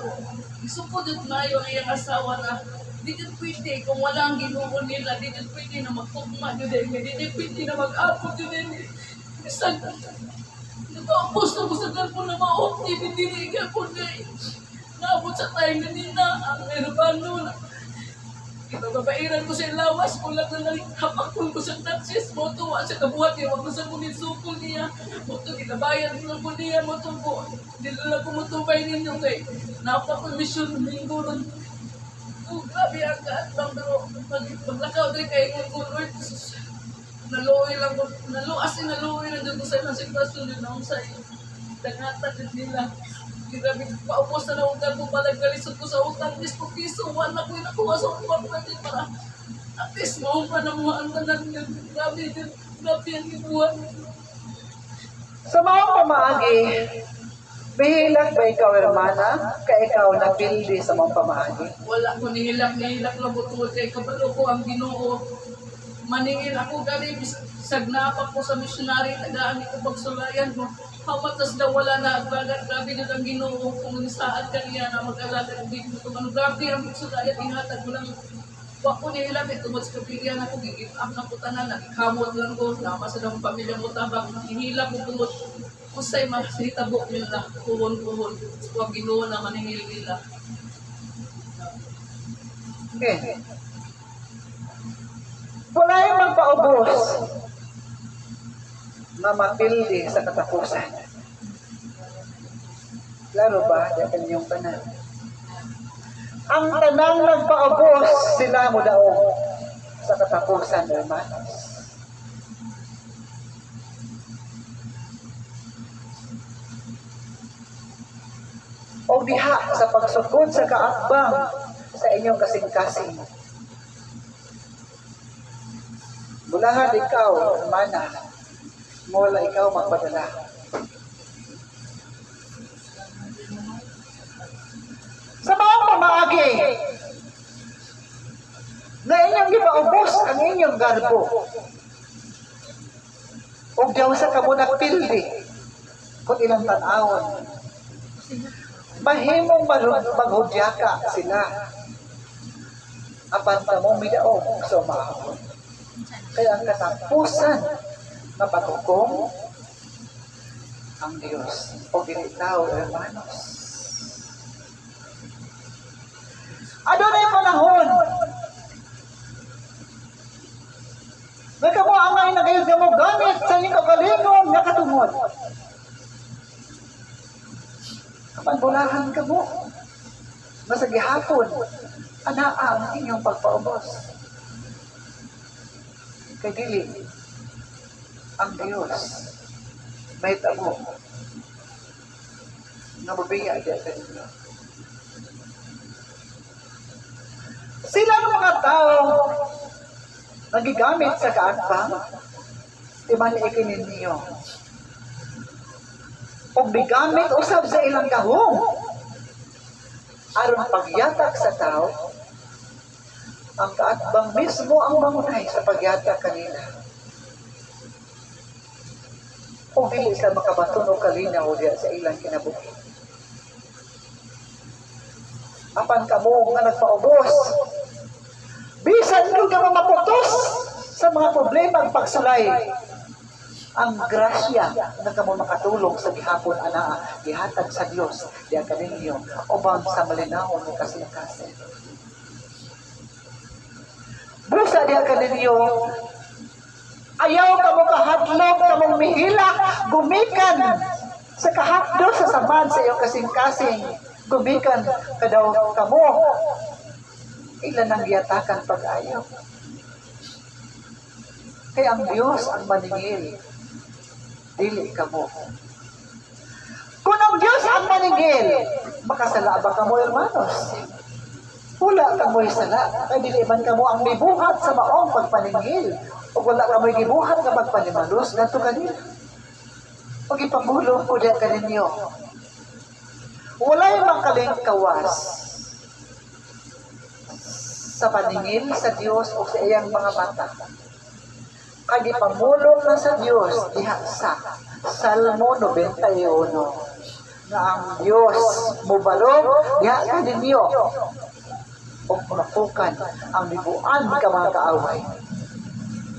isupod at mayo ang iyang asawa na, di din pwede, kung wala ang ginoo nila, di din pwede na magtugma nyo din, di din pwede na mag-apod nyo din, bisag, nag-aapos na mo sa garpo na ma-ok, hindi na po din, naabot sa tayo ganina, ang hermano na, babairan ko sa lawas, kung lang na hapakon ko sa taxis, mo tuwa sa kabuhat niya, wag ko sa kunin sukol niya, mo to ginabayan ko po niya, mo to po, nilala ko mo tubay ninyo kay, napakomisyon linggo ron. Oh, grabe ang kaatbang, pero maglakaw din kayo kung Lord, naluoy lang ko, naluoy lang din ko sa ilang sitwasyon din ako sa dangatan din nila. Grabe, paupos na lang utang ko, palagkalisod ko sa utang, 10 piso, wala ko yung nakuha sa utang natin para at least mo pa na mga antanan yun. Grabe ang ibuhan.
Sa mga pamaagi, bihilak ba ikaw, hermana? Kaya ikaw napildi sa mga pamaagi?
Wala ko nihilak lang butol kay kabalo ko ang Ginoo. Maningil ako gali, sagnapak ko sa missionary, tagaan ko pagsulayan mo. Hamatas daw wala na, grabe na ang Ginoo kung saat kaniya na mag-alala ng dito ko. Grabe ang pagsulayan, ihatag mo lang. Huwag ko nihilak, tungod sa kapilyan ako, gigit up na ko tanan, nagkamot lang ko, nama sa ng pamilya mo tabang, hinihilak ko tungod. Kusay mahitabo nila, kuhon-kuhon, huwag Ginoo na maningil nila.
Okay. Wala yung magpaubos na mapildi sa katapusan. Klaro ba? Yan yung tanan. Ang tanang nagpaubos sila mo daw sa katapusan, hermanos. O diha sa pagsugod sa kaatbang sa inyong kasing-kasing. Bulahan ikaw, hermana. Mula ikaw magpadala. Sa mga pamaagi, na inyong gipaubos ang inyong garbo. O daw sa kamunag pildi, kung ilang tanawon. Mahimong maghudya ka sila. Apan ka mo midaog sa umahon. Kaya ang katapusan na patukom ang Diyos o ginitaw, hermanos. Ano na yung panahon? Nagkamuangay na kayo mo gamit sa inyong kagalingon na katungod. Kapag bulahan ka mo, masagihapon, anaa ang inyong pagpaubos. Kay dili, ang Diyos may tabo na mabiya diya sa inyo. Sila ng mga tao nagigamit sa kaatbang, imaniikin ninyo. O bigamit usab sa ilang kahong, aron pagyatak sa tao, ang kaatbang mismo ang mangunay sa pagyatak kanila. O dili sa makabaton o kalinaw diya sa ilang kinabuhi. Apan kamo nga nagpaubos, bisan kung ka maputos sa mga problema ang pagsulay, ang grasya na kamo makatulong sa gihapon anaa, gihatag sa Dios, diya kaninyo, ubang sa malinawon ng kasing-kasing. Busa diya kaninyo, ayaw kamo kahadlok, kamong mihilak, gumikan sa kahapdo sa samad sa iyong kasing-kasing, gumikan kadaw kamo. Ilan ang giyatakan pag-ayaw. Kaya ang Diyos ang maningil, dili kamo. Kung ang Diyos ang maningil, makasala ba kamo, hermanos? Wala kamo'y sala, kaya dili man kamo ang mibuhat sa maong pagpaningil, o wala kamo'y gibuhat na magpanimalos, nato kanila. Pag ipamulong ko diya kaninyo, wala'y makalingkawas sa paningil sa Diyos o sa iyang mga mata. Kagi pamulong na sa Diyos diha sa Salmo 91 na ang Diyos mubalog diha kaninyo o mapukan ang libuan ka mga kaaway.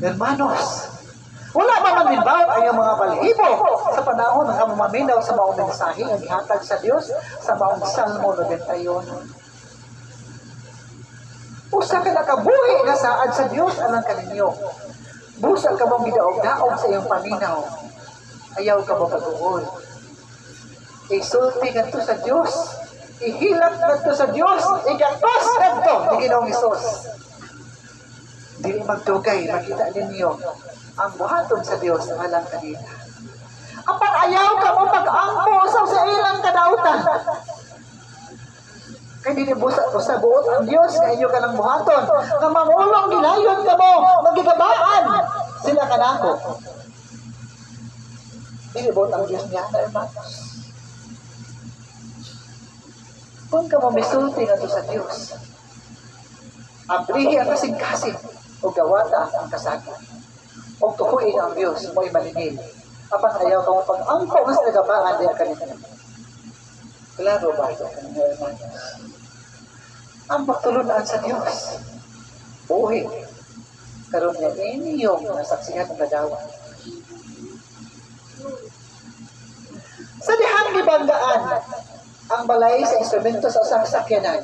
Hermanos, wala ba manibaw ang mga balihibo sa panahon ng maminaw sa maong mensahe ang ihatag sa Diyos sa maong Salmo 91. Usa ka nakabuhi na saad sa Diyos alang kaninyo. Busa ka mong gidaog-daog sa iyong paminaw. Ayaw ka ba pag-uol? Isulti ka to sa Diyos. Ihilak ka to sa Diyos. Igatos ka to ni Ginoong Hesus. Dili magtugay, makita ninyo ang buhaton sa Diyos ang alang kanina. Apan ayaw ka mo pag-ampo sa ilang kadautan. Kaya hindi busa ko sa buot ang Diyos na inyo ka ng buhaton. Na mamulong gilayon ka mo, magigabaan sila ka na ako. Hindi buot ang Diyos niya na hermanos. Kung ka mo misulti na to sa Diyos, abrihi ang kasing-kasing o gawata ang kasagin. O tukuin ang Diyos mo'y malingil. Apan ayaw ka mo pag-angko mas nagabaan din kanina. Klaro ba ito kanina hermanos? Ang pagtulunaan sa Diyos. Buhi. Karoon niya inyong nasaksihan ng gadawan. Sa dihang libanggaan, ang balay sa instrumento sa usang sakyanan.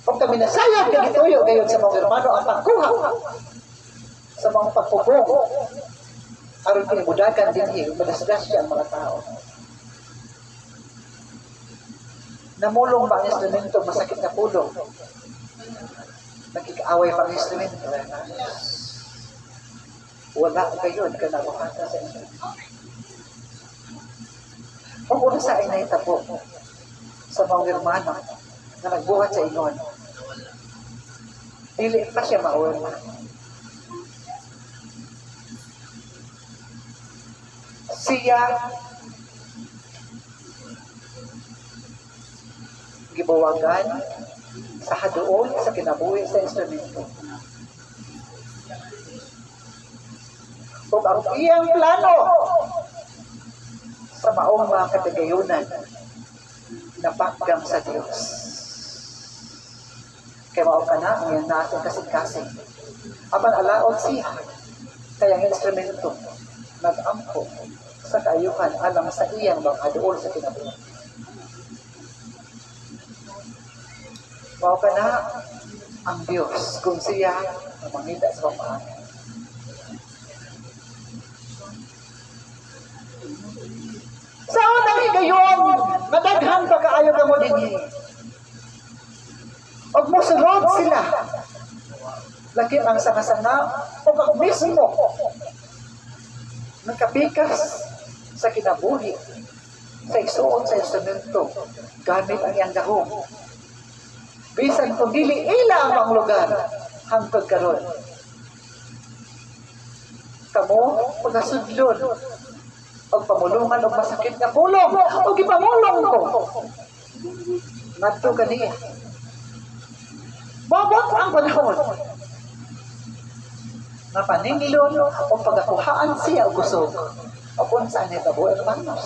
Kung kami nasayang kagituyo gayon sa mga hermano ang pagkuha sa mga pagpupong. Aron kinibudagan din madasdasya ang mga tao. Namulong ba ang instrumento masakit na pulong? Nagkikaaway pa ang instrumento. Wala kayo, ka nabuhata sa inyo. Kung una sa inay tapo sa mga hermano na nagbuhat sa inyon, dili pa siya maulma. siya gibuwagan sa haduol sa kinabuhi sa instrumento. Ug ang iyang plano sa maong mga katigayunan napakgam sa Dios. Kaya mao ka na ang iyang natin kasing-kasing. Apan alaot siya kaya ang instrumento nag-ampo sa kaayuhan alang sa iyang mga haduol sa kinabuhi. Mao ka na ang Diyos kung siya ang mangita sa pamahagi. Sa unang higayon, nadaghan pa kaayo ka mo din. Og musulod sila. Laki ang sanga-sanga o ang mismo nagkapikas sa kinabuhi sa isuon sa instrumento gamit ang iyang dahong. Bisan kung dili ila ang mga lugar hangtod karon. Kamo pagasudlon og pamulungan og masakit nga pulong og ipamulong ko. Ngadto kaniya. Babot ang panahon. Napaningilon o pagakuhaan siya og kusog. O kung saan ito buhay manos.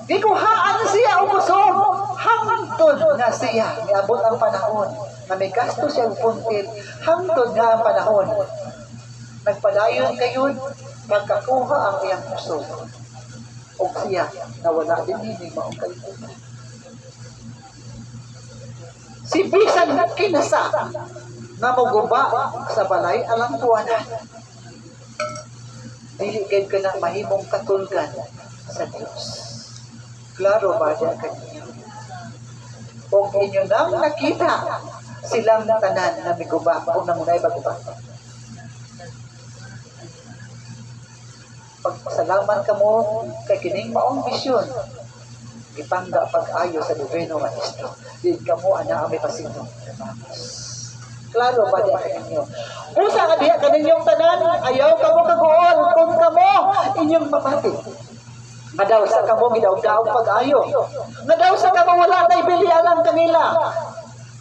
Gikuhaan siya og kusog. Hangtod na siya. Miabot ang panahon. Na may gasto siyang puntil. Hangtod nga ang panahon. Nagpadayon kayon. Magkakuha ang iyang kusog. O siya nawala din hindi maong kalimutan. Si bisan na kinasa na maguba sa balay alang kuwanan. Dili gayud ka na mahimong katulgan sa Diyos. Klaro ba diya kanina? Kung inyo nang nakita silang tanan na miguba o nang unay baguba. Pagpasalamat ka mo kay kining maong bisyon. Ipangga pag-ayo sa Divino Maestro. Di ka mo ana may pasino. Klaro ba diya kaninyo? Usa ka diya kaninyong tanan, ayaw ka mo kagool kung ka mo inyong mapati. Nga daw sa ka mo gidaw-daw pag-ayo. Nga daw sa ka mo wala na ibili alang kanila.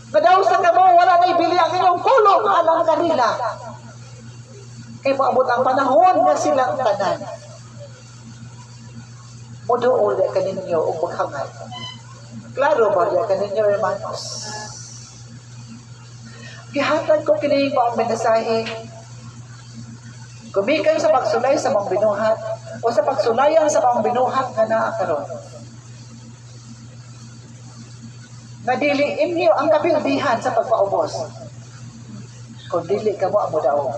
Nga daw sa ka mo wala na ibili ang inyong kulong alang kanila. Kaya maabot ang panahon nga silang tanan. Muduol ya kaninyo o maghangad. Klaro ba ya kaninyo, hermanos? Gihatag ko kini mo ang menasahe. Gumikan sa pagsulay sa mga binuhat o sa pagsulayan sa mga binuhat nga naa karon. Nadili inyo ang kapildihan sa pagpaubos. Kung dili ka mo ang mudaog.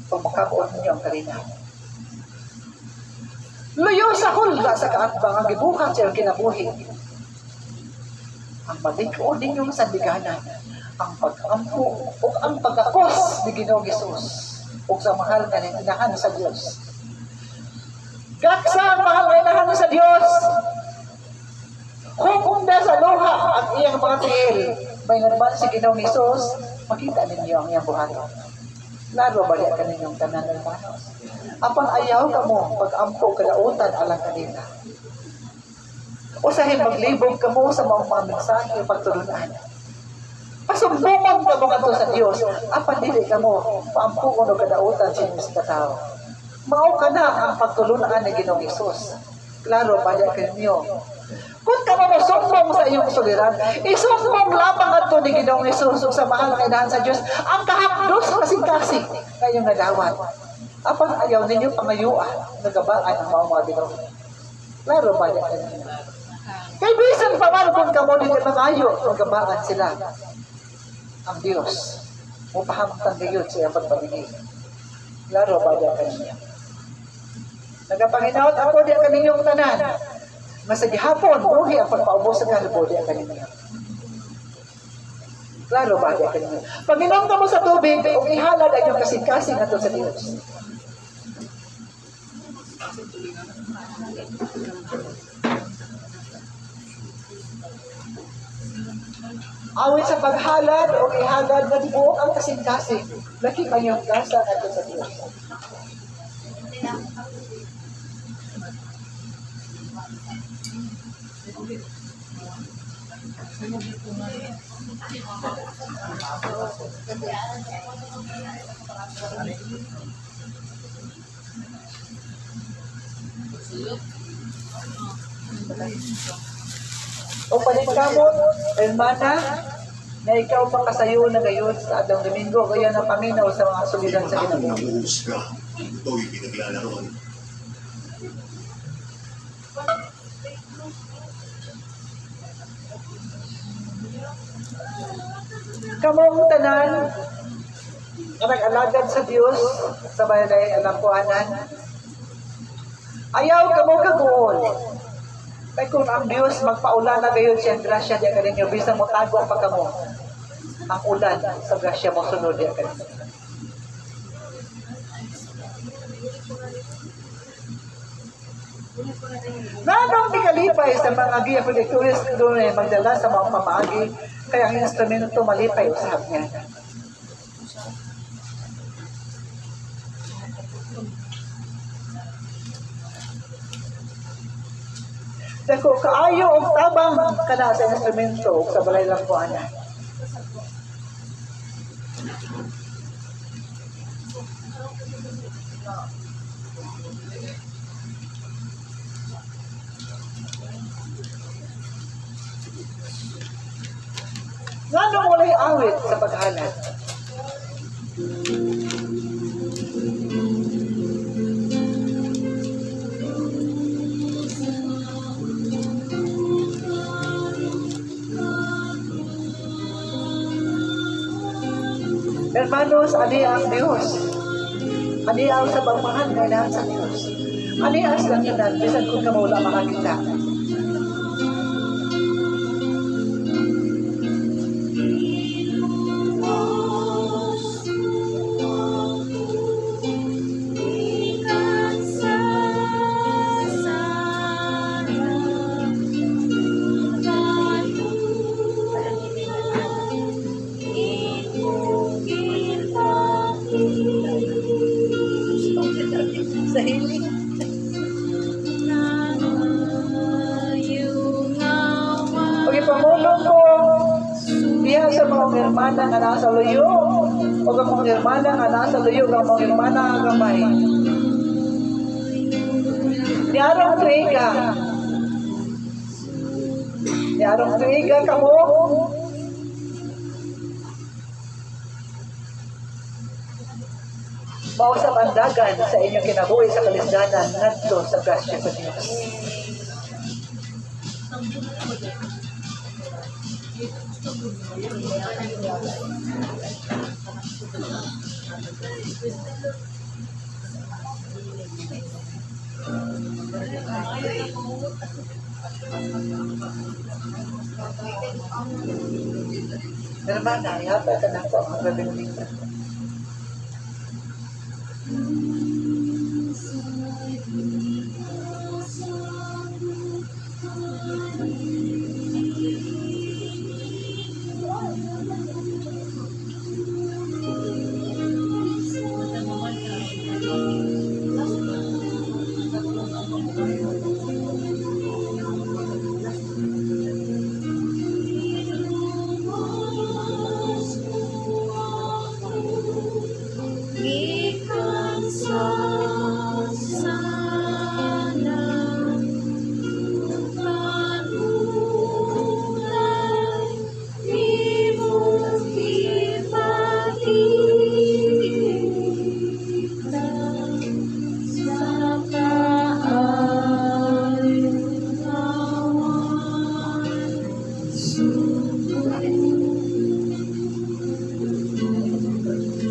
Kung makabuot ninyo ang karina. Luyo sa hulga sa kaatbang ang gibuhat sa iyong kinabuhi. Ang malig-o ninyong sandiganan, ang pag-ampo o ang pag-akos ni Ginoong Hesus o sa mahal nga inahan sa Diyos. Kaksa ang mahal nga inahan sa Diyos. Kung sa luha ang iyang mga tiil, may naman si Ginoong Hesus, makita ninyo ang iyang buhay. Laro ba niya kaninyong tanan ng manos? Apang ayaw ka mo pag-ampo kalautan alang kanila. Usahin maglibog ka mo sa mga mensahe pagtulunan. Pasumbungan ka mo kanto sa Diyos. Apan dili ka mo paampo ko ng kalautan sa inyong katao. Mao ka na ang pagtulunan ni Ginoong Hesus. Klaro ba niya kanyo? Kung ka mo masumbong sa iyong suliran, isumbong lamang ato ni Ginoong Hesus sa mahal na inahan sa Diyos ang kahapdos kasing-kasing kayong nadawat. Apang ayaw ninyo pangayuan, nagabaan ang mga Ginoo. Klaro ba niya kanyo? Kay bisan pa man kung kamo din nangayo, nagabaan sila. Ang Diyos, mupahamtang gayon sa iyang pagpabigay. Klaro ba niya kanyo? Nagapanginaot ako diya kaninyong tanan. Nasa gihapon, buhi ang pagpaubos sa kalbo diya kanyo. Klaro ba diya kanyo? Pag-inom ka mo sa tubig, o ihalad ang iyong kasing-kasing ato sa Diyos. Awit sa paghalad o ihalad na dibuok ang kasing-kasing. Laki kanyang gasa nato sa Diyos. O paningkamot, hermana, na ikaw pagkasayo na gayon sa Adang Domingo, kaya na paminaw sa mga sulidan sa
Ako
Ginoo.
ang uhusga. Ito'y pinaglalaroan.
Kamong tanan, ang nag-alagad sa Diyos, sa balay alampuanan, ayaw kamo kaguol. Kaya kung ang Diyos magpaulan na gayon siya, grasya niya kaninyo, bisang mo tago ang pagkamo. Ang ulan sa grasya mo sunod niya kaninyo. Nanong di kalipay sa mga giya pagkatulis doon ay magdala sa mga pamaagi, kaya ang instrumento malipay usap niya. Dako kaayo og tabang kana sa instrumento ug sa balay lang po ana. Ngano walay awit sa paghalad? Hermanos, ani ang Diyos. Ani ang sa pagmahal na inahan sa Diyos. Ani ang langinan, bisan kung kamo wala makakita. Sa hiling. Okay, pamulong ko diha sa mga hermana nga nasa luyo o ang mga hermana nga nasa luyo ang mga hermana nga gamay. Diarong tuiga. Diarong tuiga kamo. Mao sa pandagan sa inyong kinabuhi sa kalisdanan ngadto sa grasya sa Diyos. Hermana, ihapa ka na po ang gabing-bing.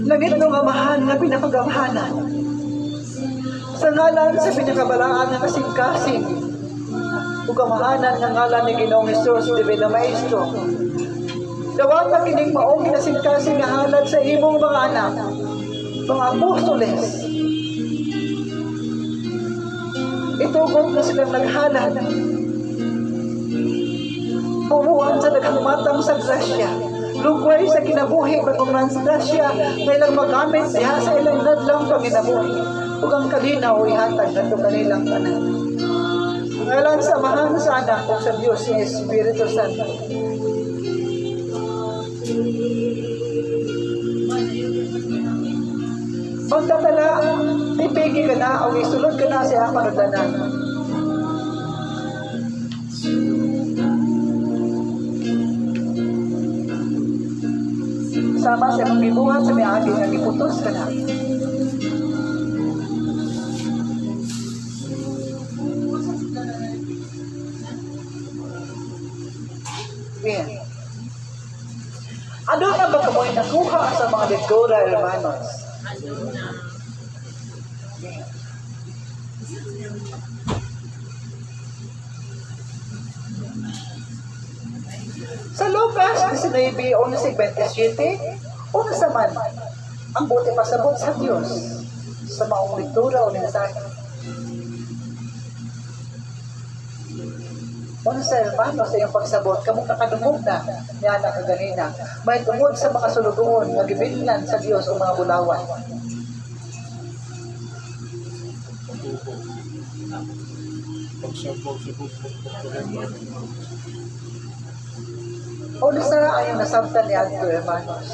Langit ng amahan nga pinakagamahanan. Sa ngalan sa pinakabalaan nga kasing-kasing, ug amahanan nga ngalan ni Ginoong Hesus, Divina Maestro. Dawat na kining maong kinasing-kasing nga halad sa imong mga anak, mga apostoles. Itugot na silang naghalad. Bubuan sa daghang matang sa grasya. Lugway sa kinabuhi bagong grasya na ilang magamit diha sa ilang nadlang panginabuhi. Ug ang kalinaw ihatag ngadto kanilang tanan. Ngalan sa mahal sa anak o sa Diyos si Espiritu Santo. Pagtatala, ipigi ka na o isulod ka na siya panudanan. Sama sa mga gibuhat sa may agi nga giputos ka na. Bien. Ano na ba kamoy nakuha sa mga lectura, hermanos? Sa Lucas 19:11-27, una sa man, ang buti pasabot sa Diyos sa maong lectura o mensahe. Una sa hermano sa iyong pagsabot, kamong nakadungog na niya na kaganina, may tungod sa mga sulugoon nga gibilnan sa Diyos o mga bulawan. O sa ayong nasabtan ni Adto, hermanos.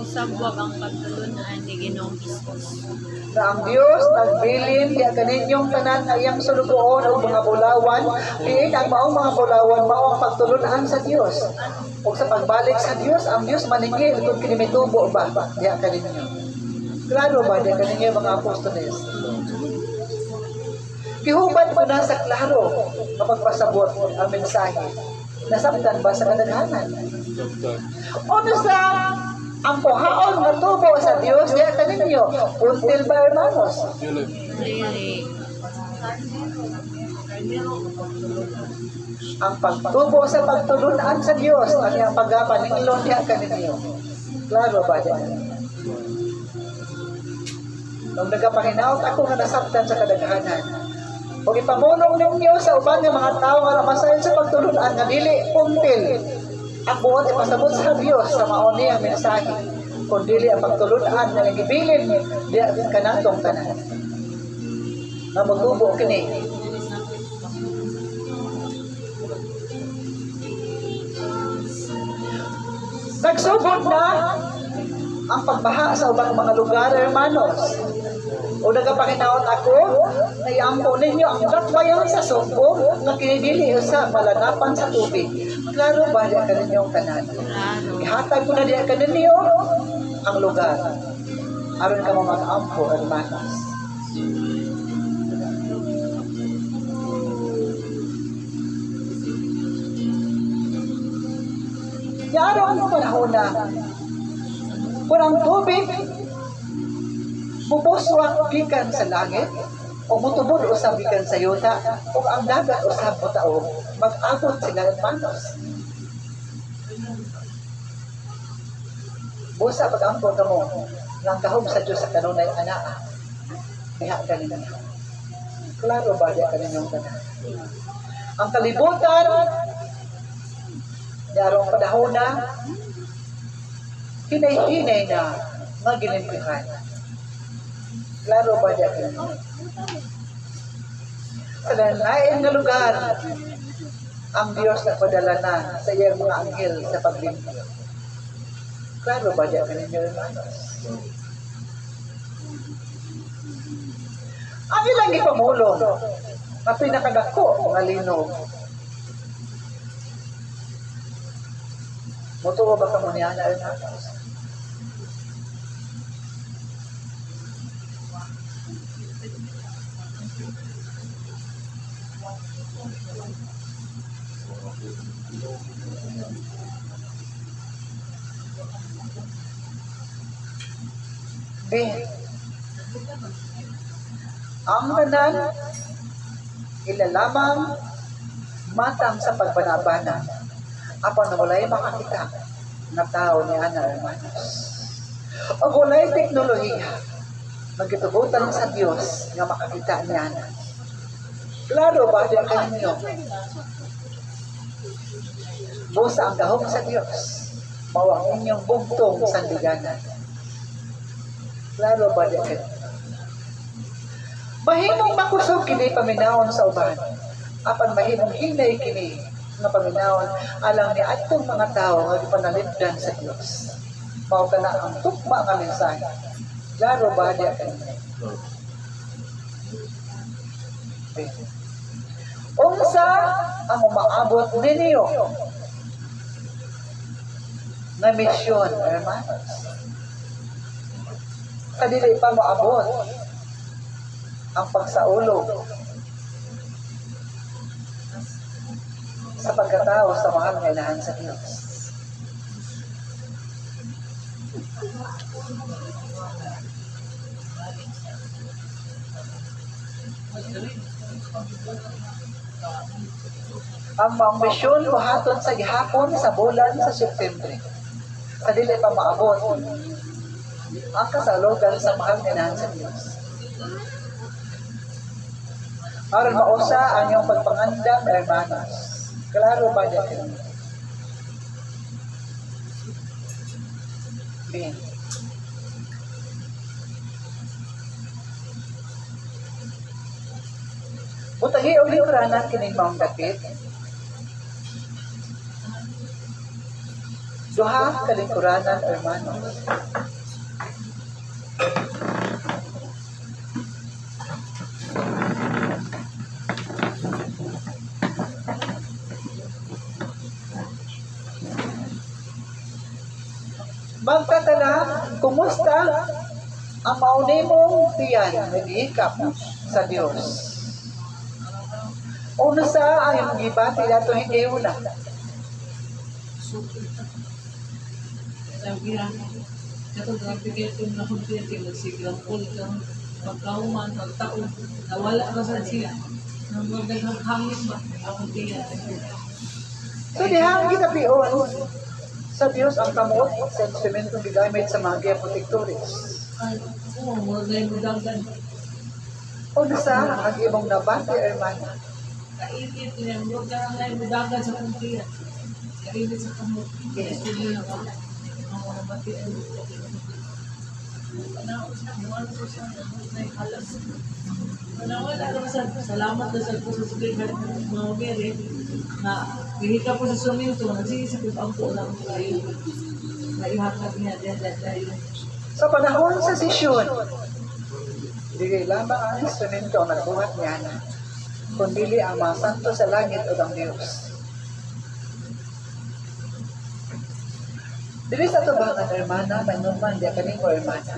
Isabwag ang pagtulunan ni Ginoong Hesus.
Na ang Diyos nagbilin diya kaninyong tanan na iyang sulugoon o mga bulawan, diin ang maong mga bulawan mao ang pagtulunan sa Diyos. O sa pagbalik sa Diyos, ang Diyos maningil kung kinimitubo ba diya kaninyo. Klaro ba diya kaninyo mga apostoles? Gihubad ko na sa klaro kapag pasabot ang mensahe. Nasabtan ba sa kadaghanan? O sa ang puhaon nga tubo sa Diyos, diya kaninyo, until ba, hermanos?
Dili.
Ang pagtubo sa pagtulunan sa Diyos, ang iyang pagpapaningilon diya kaninyo. Klaro ba diya? Nung nagapanginaot ako nga nasabtan sa kadaghanan, o ipamulong ninyo sa uban ng mga tao nga namasayon sa pagtulunan nga dili until ang buot ipasabot sa Diyos sa maon niyang mensahe, kundi ang pagtulunan na nagibilin diya kanatong tanan. Na magtubo kini. Nagsubot na ang pagbaha sa ubang mga lugar, hermanos. O nagapakinaot ako, ay ampo ninyo ang katwayan sa sumpo nga kinidili sa malanapan sa tubig. Klaro ba diya kaninyong tanan? Ihatag ko na diya kaninyo ang lugar. Aron ka mo mag-ampo, hermanos. Yaro ang panahon na kung ang tubig bubuswak gikan sa langit o mutubod usab gikan sa yuta o ang dagat usab mutaog mag-abot sila hermanos. Busa pag-ampon ka mo ng kahog sa Diyos sa kanunay anak. Kaya ganun na. Klaro ba diya kaninyong tanan? Ang kalibutan darong panahon na hinay-hinay na magilimpihan. Klaro ba diya kaninyong? Sa lain nga lugar, ang Diyos nagpadala na sa iyang mga anghel sa paglimpyo. Klaro ba diya kaninyo, hermanos? Ang ilang ipamulong na pinakadako nga linog. Mutuwa ba ka mo niya na, hermanos? Ang tanan ilalamang matang sa pagbanabana apan na walay makakita na tao ni ana, hermanos. O walay teknolohiya magitubutan sa Diyos nga makakita ni ana. Klaro ba diya kaninyo? Busa ang gahom sa Dios. Mao ang inyong bugtong sandiganan. Klaro ba di kayo? Mahimong makusog kini paminawon sa uban. Apan mahimong hinay kini nga paminawon alang ni atong mga tao nga gipanalipdan sa Dios. Mao kana ang tukma nga mensahe. Klaro ba di kayo? Unsa ang umaabot ninyo na misyon, hermanos? Kadili pa maabot ang pagsaulog sa pagkatao sa mahal nga inahan sa Diyos. Ang mga misyon buhaton sa gihapon sa bulan sa September. Kadili pa maabot ang kasalogan sa mahal nga inahan sa Diyos. Aron mausa ang iyong pagpangandam, hermanos. Klaro ba dyan? Okay. Butahi o liuranan kining maong dapit. Duha kalingkuranan, hermanos. Magtatala, kumusta ang maunay mong tiyan nag-iikap sa Diyos? Una sa ayong gibati nato hindi una.
Sabi nga, katong nagpigil ko na kumpirti, magsigang kang pagkauman, pagtaon, nawala ka sa siya. Nang magdagang hangin ba, akong tiyan.
So dihang kita piyon sa Diyos ang kamot sa instrumentong gigamit sa mga gear protectores.
Ay, oo, mga na yung mudagan.
Una sa ang ibong nabati, hermana.
Kainit niya, mudagan na yung mudagan sa kumpiyan. Kainit sa kamot. Yes, yun lang ako. Ang mga bati ay salamat na sa susunod mga bere na hihika po sa suminto, nagsisipit ang po lang kayo na ihatag niya dahil
Sa panahon sa sesyon, hindi lamang ang instrumento ang nagbuhat niya na, kundi ang mga santo sa langit o ng Diyos. Dili sa tubangan, hermana, may numan di kaning ko, hermana.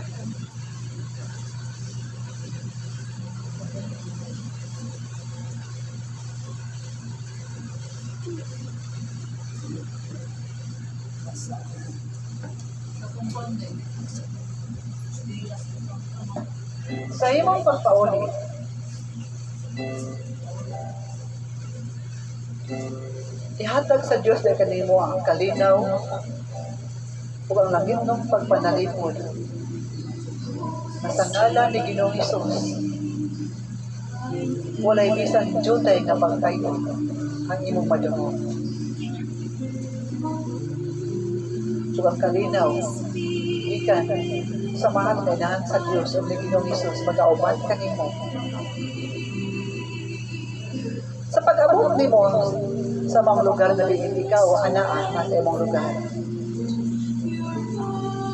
Sa imong pagpauli, ihatag sa Diyos na kanimo ang kalinaw o ang langitong pagpanalipod na sa ngalan ni Ginoong Hesus walay bisan jutay nga pagkayo ang imong madungo. So ang kalinaw ikan sa mahal na inahan sa Diyos o ni Ginoong Hesus mag-auban kanimo sa pag-abot nimo sa mga lugar na ikaw o anaan sa imong lugar.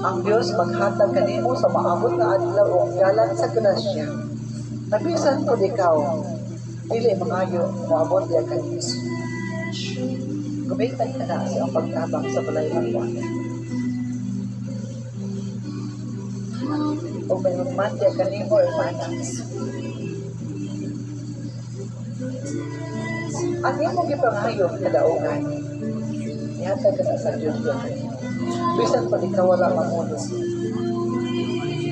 Ang Diyos maghatag kanimo sa maabot na adlaw o galan sa grasya. Nabisan ko ikaw, dili mangayo moabot diya kanimo. Gumitan ka na sa ang pagtabang sa balay ng buwan. O may magman diya kanimo, hermana. Ang imong gipangayo kadaogan. Ihatag ka na sa Diyos diya kanimo. Bisan pa di ka wala mamulo.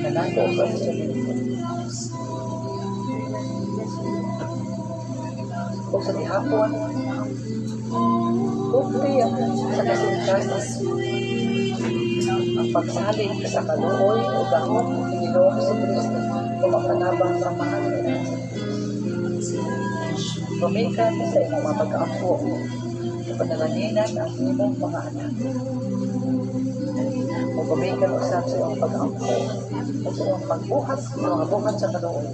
Kanako sa instrumento. O sa dihapon, bukti ang sa kasintasan. Ang pagsalig sa kaluoy o gahom ni Ginoong Jesucristo o makanabang sa mahal na Gumikan sa imong mga pag-aampo Kapanalanginan ang imong mga anak. Magpabigan usap sa iyong pag-ampo at sa iyong pagbuhat sa mga buhat sa kaluoy.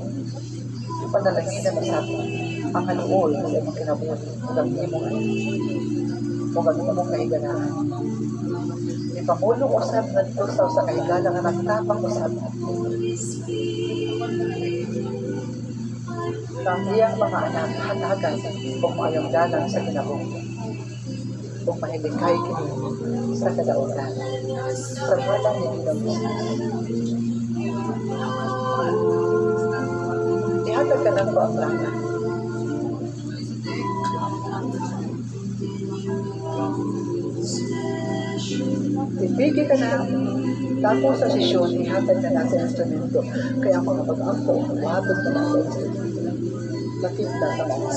Kapanalanginan usap ang kaluoy sa iyong kinabuhi at ang imong anak. Kung ang imong kaiganahan. Ipamulong usap na dito sa kaigala nga nagtapang usap. Kamiyang mga anak hatagan kung mayong dalang sa kinabuhi. Kung mahiligay kini sa kadaugan. Sa ngalan ni Ginoo. Ihatag ka ng paamlanan. Ibigay ka na tapos sa sesyon, ihatag ka na sa instrumento. Kaya mga pag-ampo, ihatag ka na sa instrumento. Nakita sa mga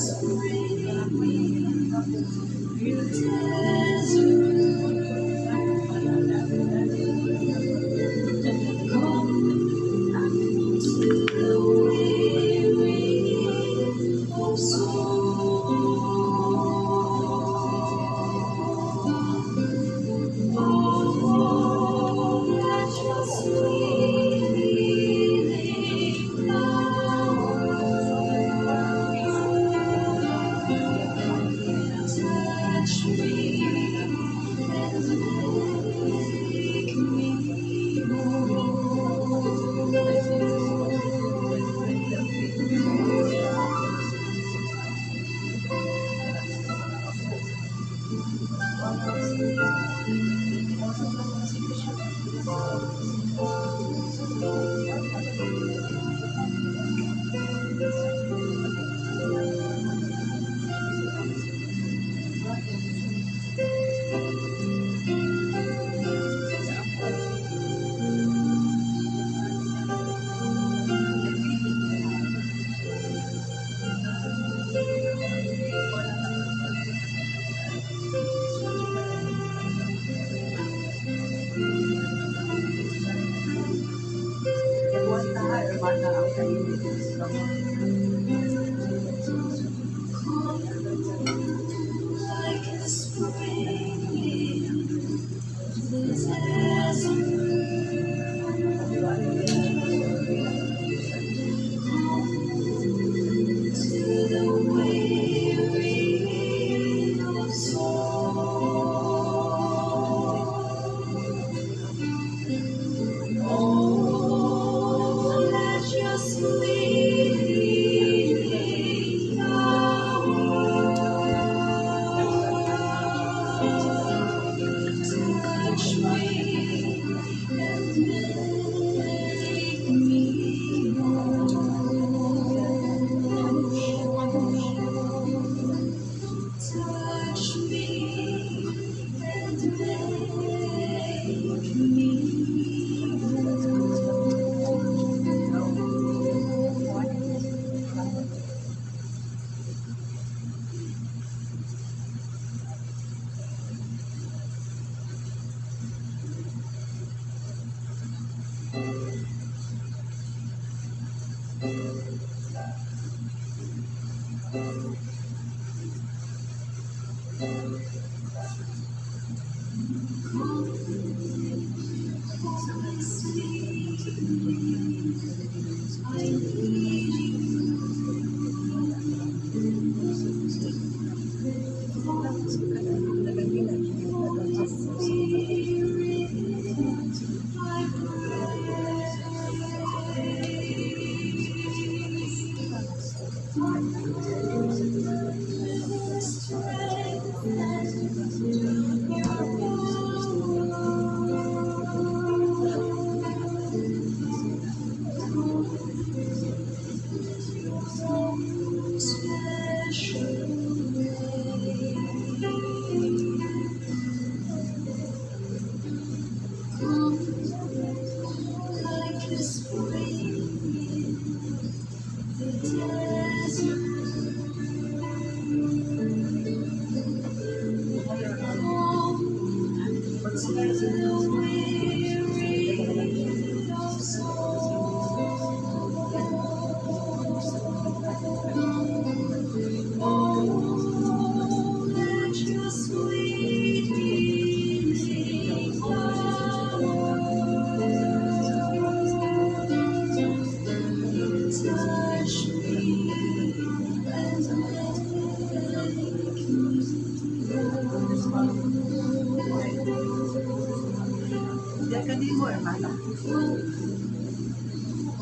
Strength
Kanimo, hermano.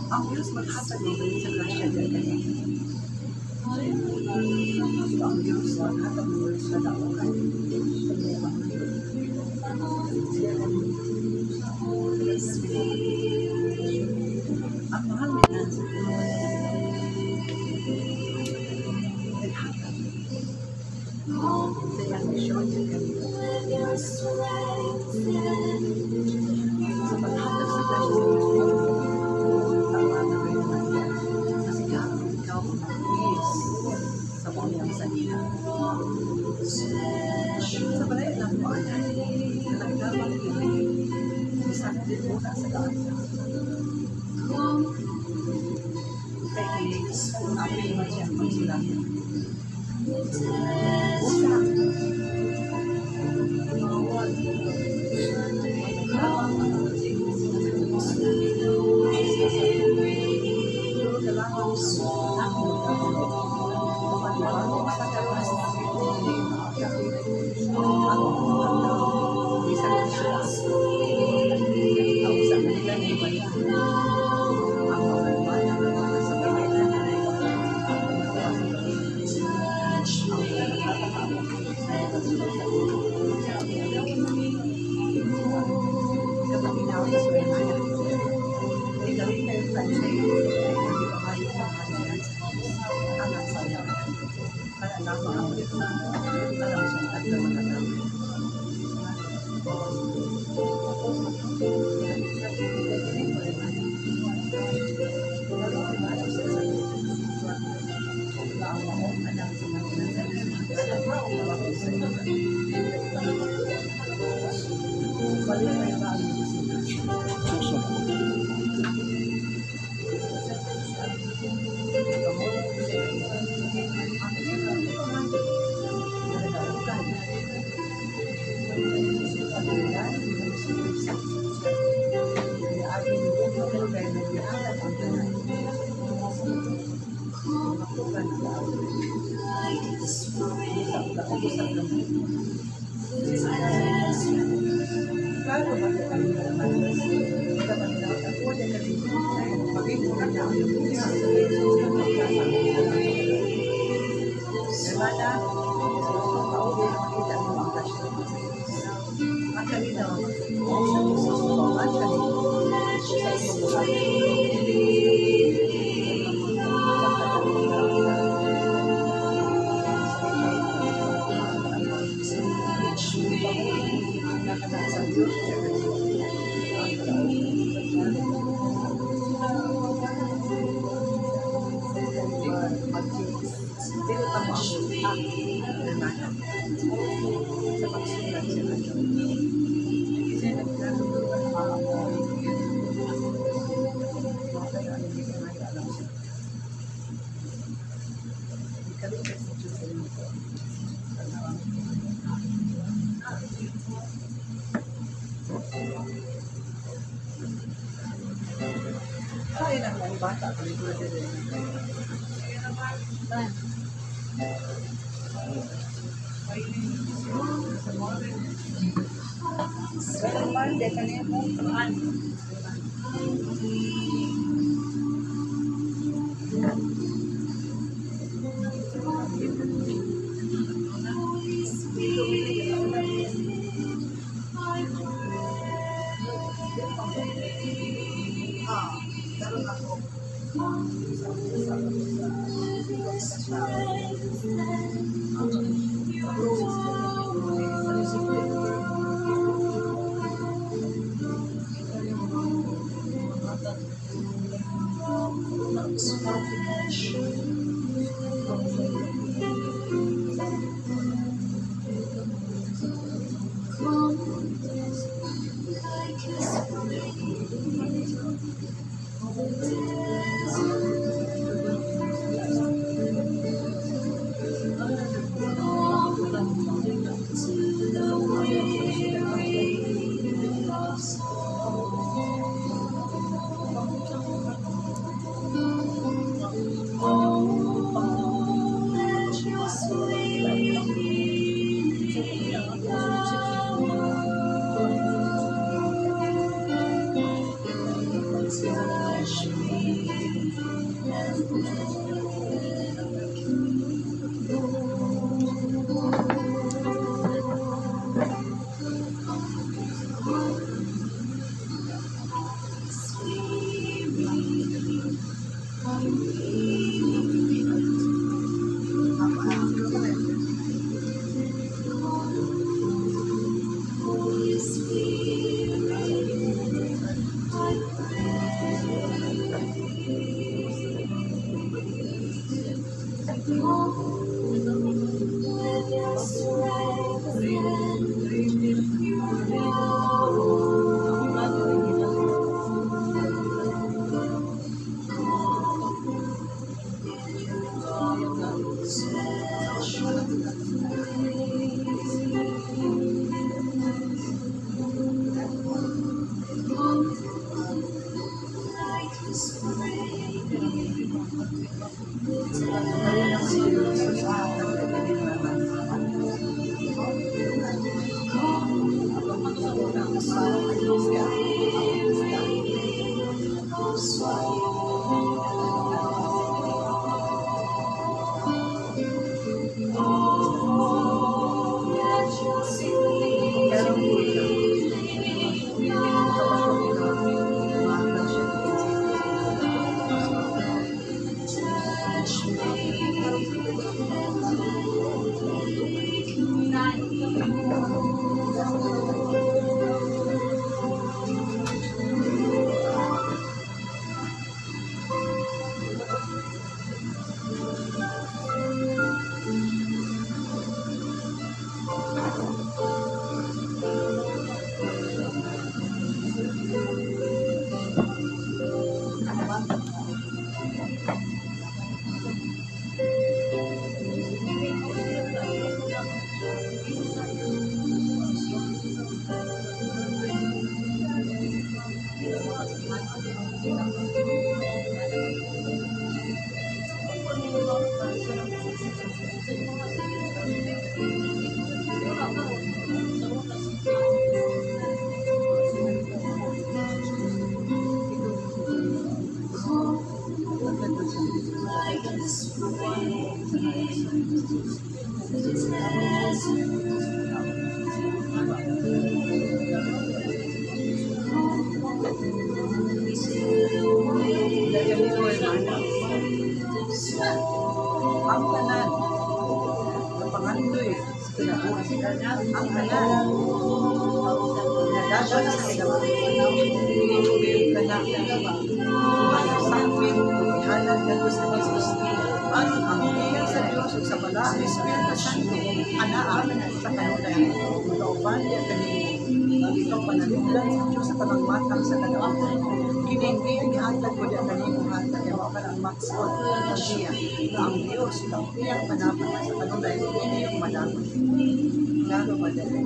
Ang Diyos maghatag ng sa grasya niya kanimo. Ang Diyos maghatag ng sa daungan. Ang mahal ni Nancy, naghatag sa iyang misyon niya kanimo. Sa paghatag sa grasya niya, tama na rin naman. Kasi ikaw ang mag-iis sa buong salita. Sa balay lang mo, anak, na nagdamang ibig, isang din muna sa daan. Kaya kung aking man siyang pagsulatan. Usap. Ang tanan, ang pangandoy, ang tanan, nadagan sa kailangan, yung kanak, ang sakit, ihalan na sa Jesus, at ang iyan sa Diyos sa Bala, Espiritu Santo, anaan sa kanunay, kauban niya kanina, ang ikaw panaliplan sa Diyos sa panangmatang sa kanawang, kinindi ang hatag ko niya kanina, hatag niya ka ng maksod, ang siya, na ang Diyos, ang iyang manapan sa kanunay, hindi yung manapan, lalo madali.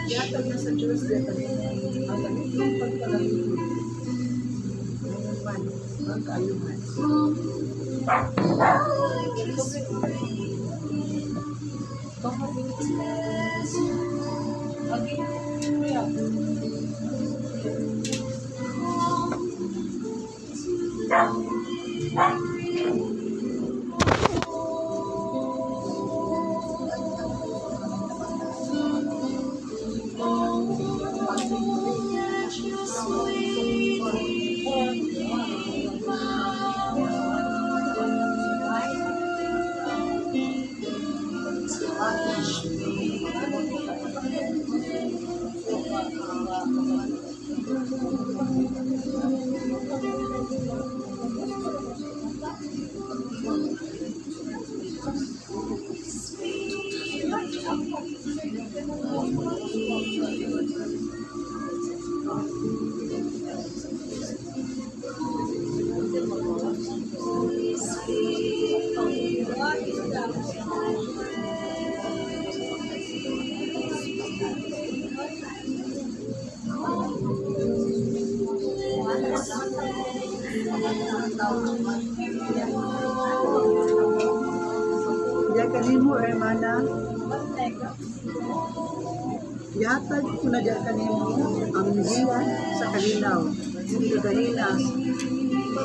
Yatag na sa Diyos, yatag ang ganitong pagpalagod. Ngayon ang kaayuhan. Ya kanimo hermana, yatag ko na diya kanimo ang hiwan sa kalinaw, hindi kanina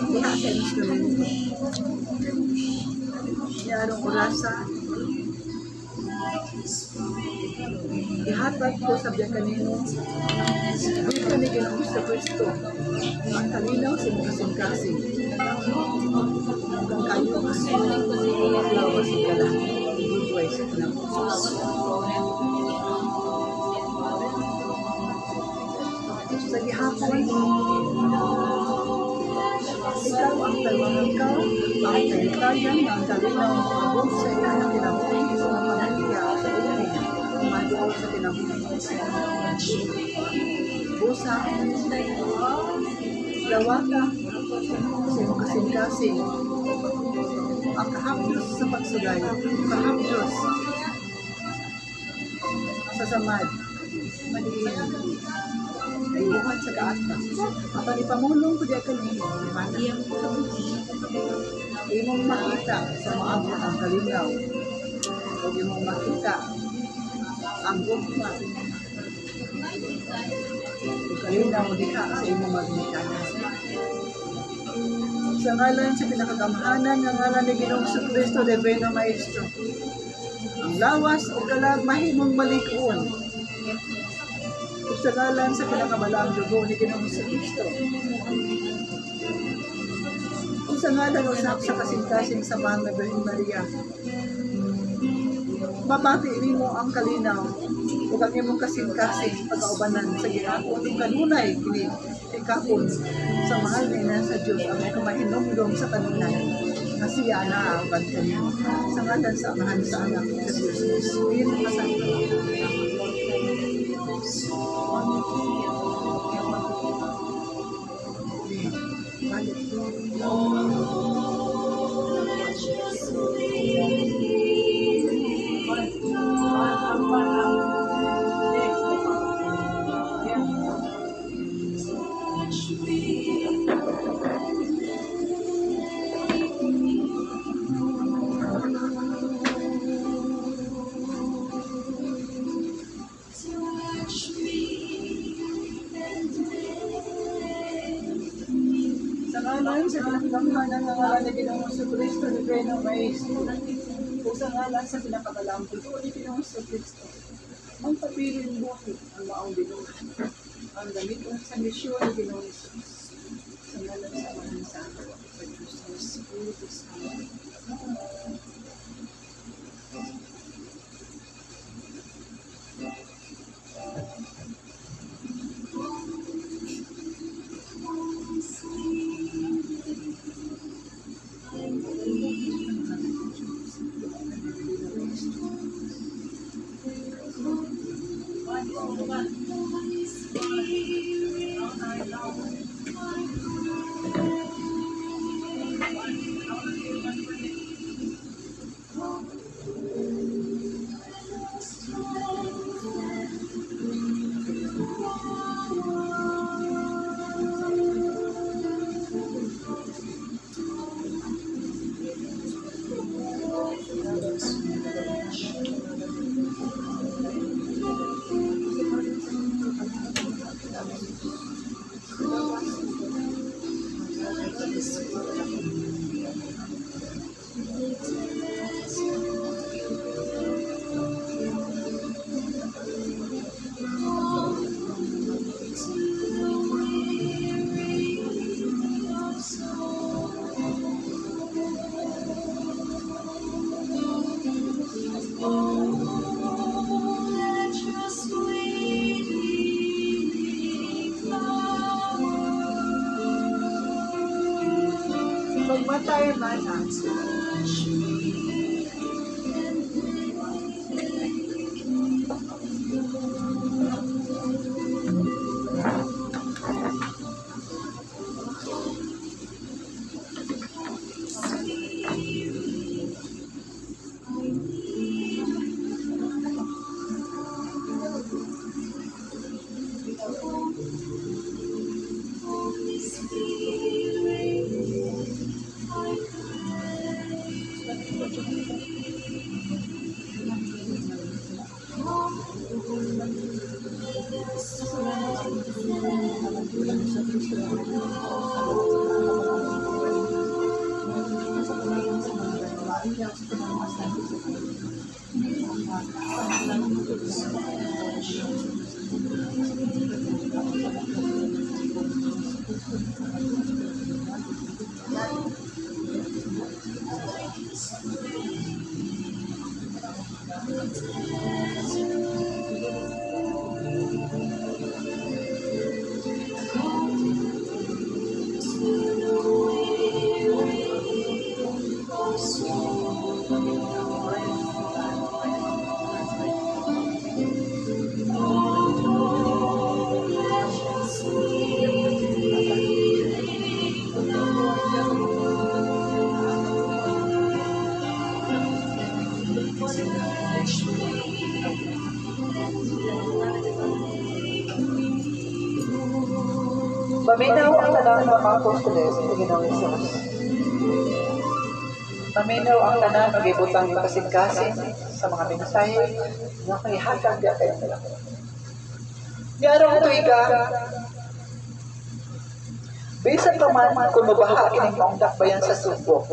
diha sa instrumento. Yarong orasa, ihatag ko sa biya kanimo, di ka ni Ginoong Kristo, ang kalinaw sa mga kasing-kasing. Kung kayo kasi lawas sa kalang buhay sa kalang sa gihapon ikaw ang talwangagaw ang talitayan ng kalinaw abot sa ilang kinabuhi sa mga pamilya sa ilalim umaduol sa kinabuhi busa lawaka sa mga kasing-kasing ang kahaplos sa pagsugay, kahaplos sa samad, madiin, ay buhat sa kaata. Ang ipamulong ko diya kanino, imong makita sa maabot ang kalinaw, o imong makita ang gugma, o kalinaw diha sa imong magmikanas. Sa ngalan sa pinakagamahanan ng ngalan ni Ginoong Kristo, Divino Maestro. Ang lawas o kalag mahimong malikuon. Sa ngalan sa pinakamalang dugo ni Ginoong Kristo. Sa ngalan usap sa kasing-kasing sa mga Birhen Maria. Mabati mo ang kalinaw o ang imong kasing-kasing pag-aubanan sa ginako ng kanunay kini ikapon sa mahal na ina sa Diyos ang kumahinumdum sa kanunan na siya na ang bantanin sa ngalan sa amahan sa anak sa Diyos ng Espiritu Santo. Sa pinakagamahanan ng ngalan ni Ginoong Kristo, Divino Maestro, o sa ngalan sa pinakamalang dugo ni Ginoong Kristo, ang papiling buhay ang maong binuhay, ang gamiton sa misyon ni Ginoong Jesus, sa ngalan sa amahan sa anak sa Diyos ng Espiritu Santo. Magmatay man ang Paminaw ang tanan ng mga apostoles ni Ginoong Hesus. Paminaw ang tanan ng ibutang yung kasing-kasing sa mga mensahe na kay hatag di atin nila. Di araw ito ika, Bisan pa man kung mabaha kining maong dakbayan sa subo,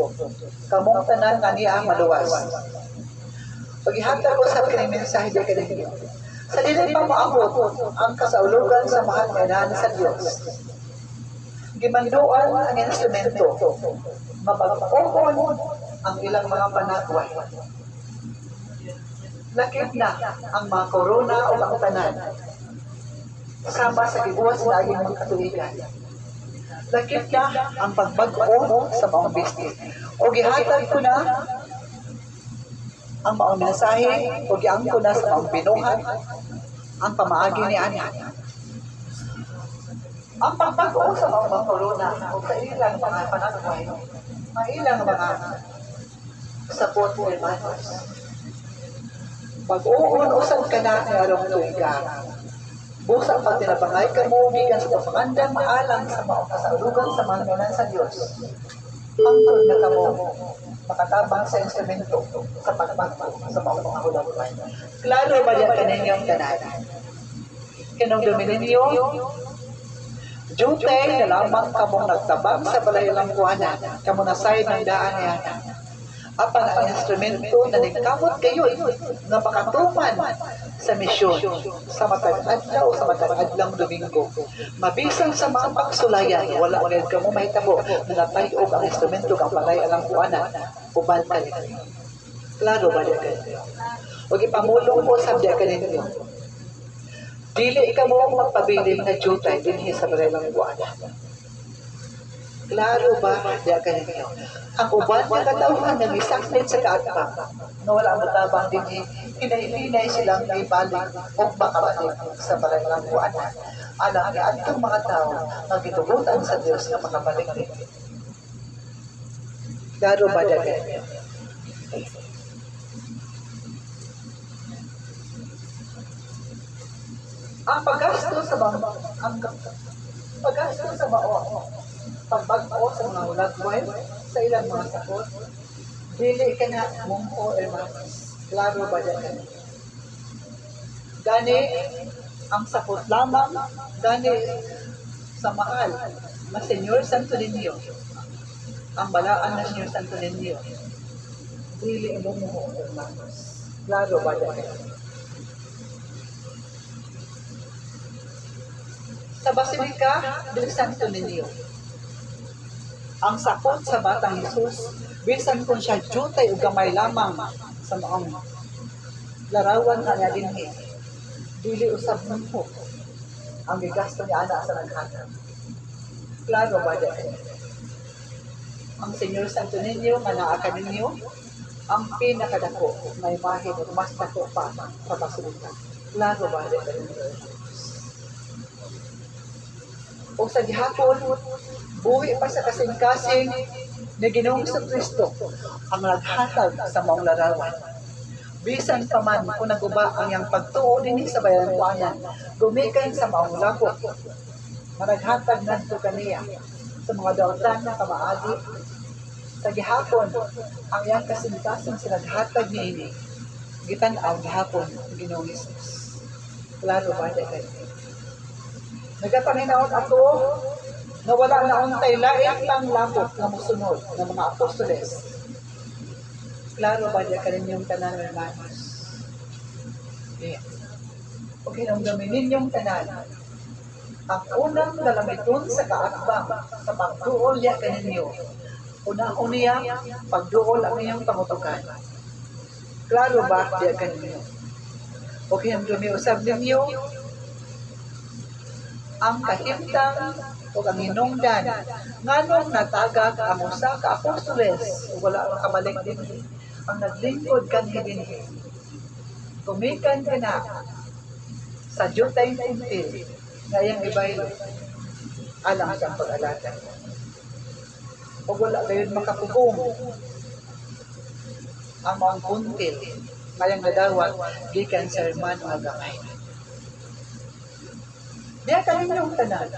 kamong tanan nga niya maluwas. Paghihatag ko sa kining mensahe di kaninyo. Sa dili pa maabot ang kasaulugan sa mahal nga inahan sa Dios. Gimanduan ang instrumento, mapag-ohon ang ilang mga panagway. Lakip na ang mga korona o ang tanan, sama sa gibuwas na aging mga katuligan. Lakip na ang pagbag-o sa mga bisnis. O gihatag ko na ang mga mensahe o giang ko na sa mga binuhat ang pamaagi ni Ana. Ang pagbago sa mga korona o sa ilang mga panagway, ang ilang mga support for hermanos. Pag-uun usap ka na ng arong tuiga. Busa pag tinabangay ka mo, bigan sa kapangandang maalang sa mga kasaulugan sa mga ngalan sa Diyos. Angkod na ka mo, makatabang sa instrumento sa pagbago sa mga kulay. Klaro ba yan kaninyong tanan? Kinong domininyo, Jutay na lamang kamong nagtabang sa balayalang kuhanan, kamo nasay ng daan niya. Apan ang instrumento na nagkamot kayo nga makatuman sa misyon sa matag-adlaw sa matag-adlang Domingo. Mabisang sa mga pagsulayan, wala ulit kamo mahitabo na natayog ang instrumento kang balayalang kuhanan, uban ka ninyo. Klaro ba niya kayo? Huwag ipamulong ko sa diya ka ninyo. Dili ka mo magpabiling na jutay din sa balayalang kuhanan. Klaro ba diya ka ninyo? Ang uban na katauhan ng isaklit sa kaatbang na wala matabang din hinay-hinay silang ibalik o makabalik sa balayalang kuhanan. Alam niya at ang mga tao na gitugutan sa Diyos na makabalik din. Klaro ba diya ka ninyo? Ang paggasto sa pagbago sa mga ulagway sa ilang mga sakot, dili ka na mungko hermanos. Klaro ba dyan? Gani ang sakot lamang, gani sa mahal na Senyor Santo Niño, ang balaan na Senyor Santo Niño, dili mungko hermanos. Klaro ba dyan? Sa Basilika del Santo Niño, ang sakot sa Batang Jesus, bisan kung siya jutay o gamay lamang sa maong larawan na niya dinhi, dili usab mo ang gigasto niya ana sa naghatag. Klaro ba dyan? Ang Senyor Santo Niño, nga naa ka ninyo, ang pinakadako na imahe o mas dako pa sa Basilika. Klaro ba dyan? O sa gihapon, buhi pa sa kasing-kasing na Ginoong Kristo ang naghatag sa maong larawan. Bisan pa man kung naguba ang iyang pagtuo din sa bayan kuanan, gumikan sa maong lapot, na naghatag nanto kaniya sa mga dautan na kamaagi. Sa gihapon, ang iyang kasing-kasing sa naghatag niini, gitan-aw gihapon ang Ginoong Jesus. Klaro ba dyan? Nagapanginaon ako na wala na untay laing lang lapot na musunod ng mga apostoles. Klaro ba diya ka ninyong tanan, hermanos? Yeah. Okay, nung gaminin yung tanan, ang unang lalamiton sa kaatbang sa pagduol niya ka ninyo, unang niya, pagduol ang inyong pangutukan. Klaro ba diya ka ninyo? Okay, nung gumiusab ninyo, ang kahimtang o ang hinungdan nganong natagak ang usa ka apostoles wala makabalik din ang naglingkod kanhi dinhi tumikan ka na sa jutay kuntil ngayang ibay alang sa pag-alatan o wala gayon makapugong ang mga kuntil ngayang nadawat gikan sa hermano nga gamay. Diya ka ninyong tanan.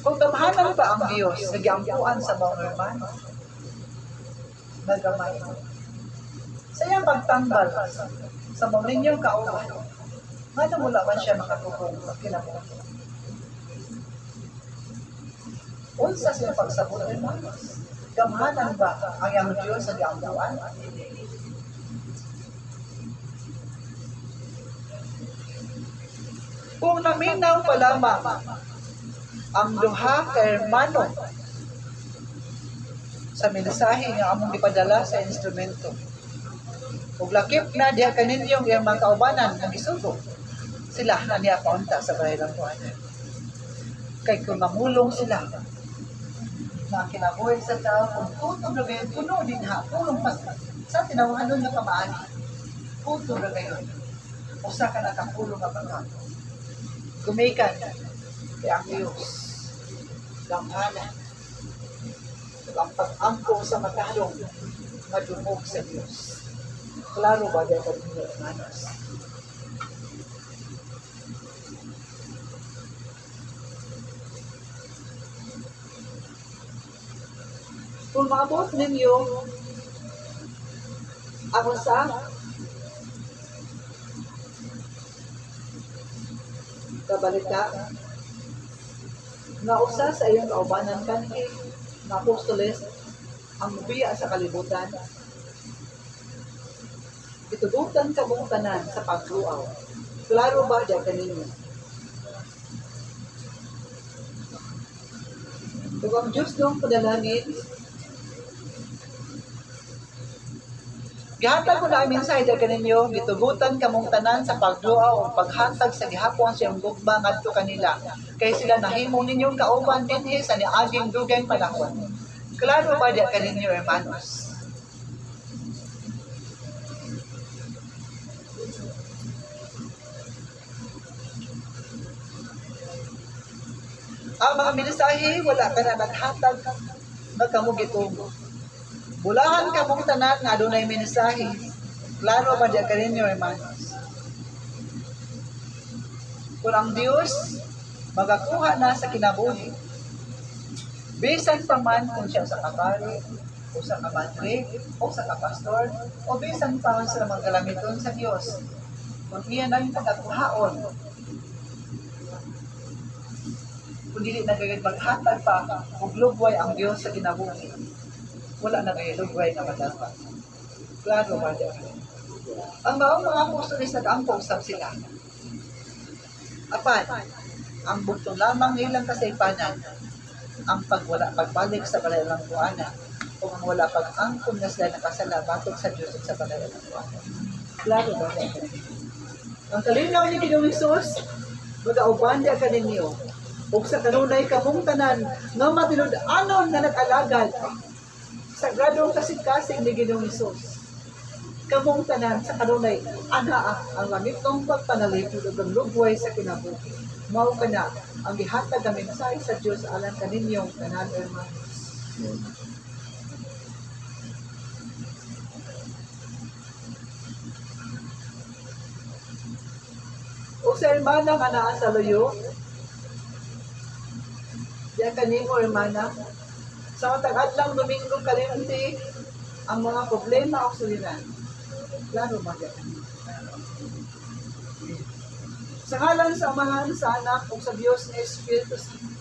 Kung gamahanan ba ang Diyos, nagyampuan sa mga hermano, nagamay. Sa iyang pagtambal sa mga ninyong kauban, nga mula man siya makatubong sa kinabuhi. Unsa siya pagsabot, hermanos? Gamhanan ba ang iyang Diyos sa giampuan? Kung naminaw pa lamang ang duha ka hermano sa mensahe nga among gipadala sa instrumento, ug lakip na diha kaninyong iyang mga kaubanan nga gisugo, sila na niya paunta sa bahay ng kuhanan. Kay kung mamulong sila na kinabuhi sa tao, kung tutog na gayon, puno din ha, pulong pas sa tinawahanon nga pamaani, tutog na gayon, usa ka nakapulong nga pagkat. Gumikan kay ang Diyos, gamhanan, ang pag-angko sa matalong, madumog sa Diyos. Klaro ba dyan ka ninyo, hermanos? Kung maabot ninyo ang usa kabalita nga usa sa iyong kaubanan kanhi nga apostoles ang mubiya sa kalibutan, itudutan ka mong tanan sa pagluaw. Klaro ba dyan kaninyo? Kung ang Diyos nung padalangin, gihatag ko na ang mensahe dyan kaninyo, gitugutan ka mong tanan sa pagluaw o paghatag sa gihapon siyang gugba ngadto kanila, kay sila nahimo ninyong kauban dinhi sa niaging dugay panahon. Klaro ba dyan kaninyo, hermanos? Ang mga mensahe, wala ka na naghatag na kamo gitungo. Bulahan ka mong tanan nga adunay mensahe. Klaro ba diya kaninyo, hermanos? Kung ang Diyos magakuha na sa kinabuhi, bisan pa man kung siya sa kapari, o sa kamadre, o sa kapastor, o bisan pa man sa magkalamiton sa Diyos, kung iyan ang pagkakuhaon, kung dili na gayud maghatag pa ug lugway ang Dios sa kinabuhi, wala na gayud lugway nga madapa. Klaro ba diyan? Ang mga apostoles nag-angkong sab sila. Apan, ang bugtong lamang nilang kasaypanan, ang pagbalik sa balay ng kuana, o ang wala pag-angkong na sila nakasala batok sa Diyos at sa balay ng kuana. Klaro ba diyan? Ang kalinaw ni Ginoong Hesus, mag-auban diya kaninyo, ug sa kanunay kamong tanan nga matilud-anon nga nag-alagad sa gradong kasing-kasing ni Ginoong Hesus. Kamong tanan sa kanunay anaa ang lamitong pagpanalipod ug ang lugway sa kinabuhi. Mao kana ang gihatag nga mensahe sa Dios alang kaninyong tanan, hermanos. O sa hermana nga naa sa luyo, diyan kanimo, hermana, sa matag-adlang Domingo kalimti ang mga problema o suliran. Klaro ba diyan? Sa ngalan sa Amahan, sa Anak, o sa Diyos na Espiritu Santo,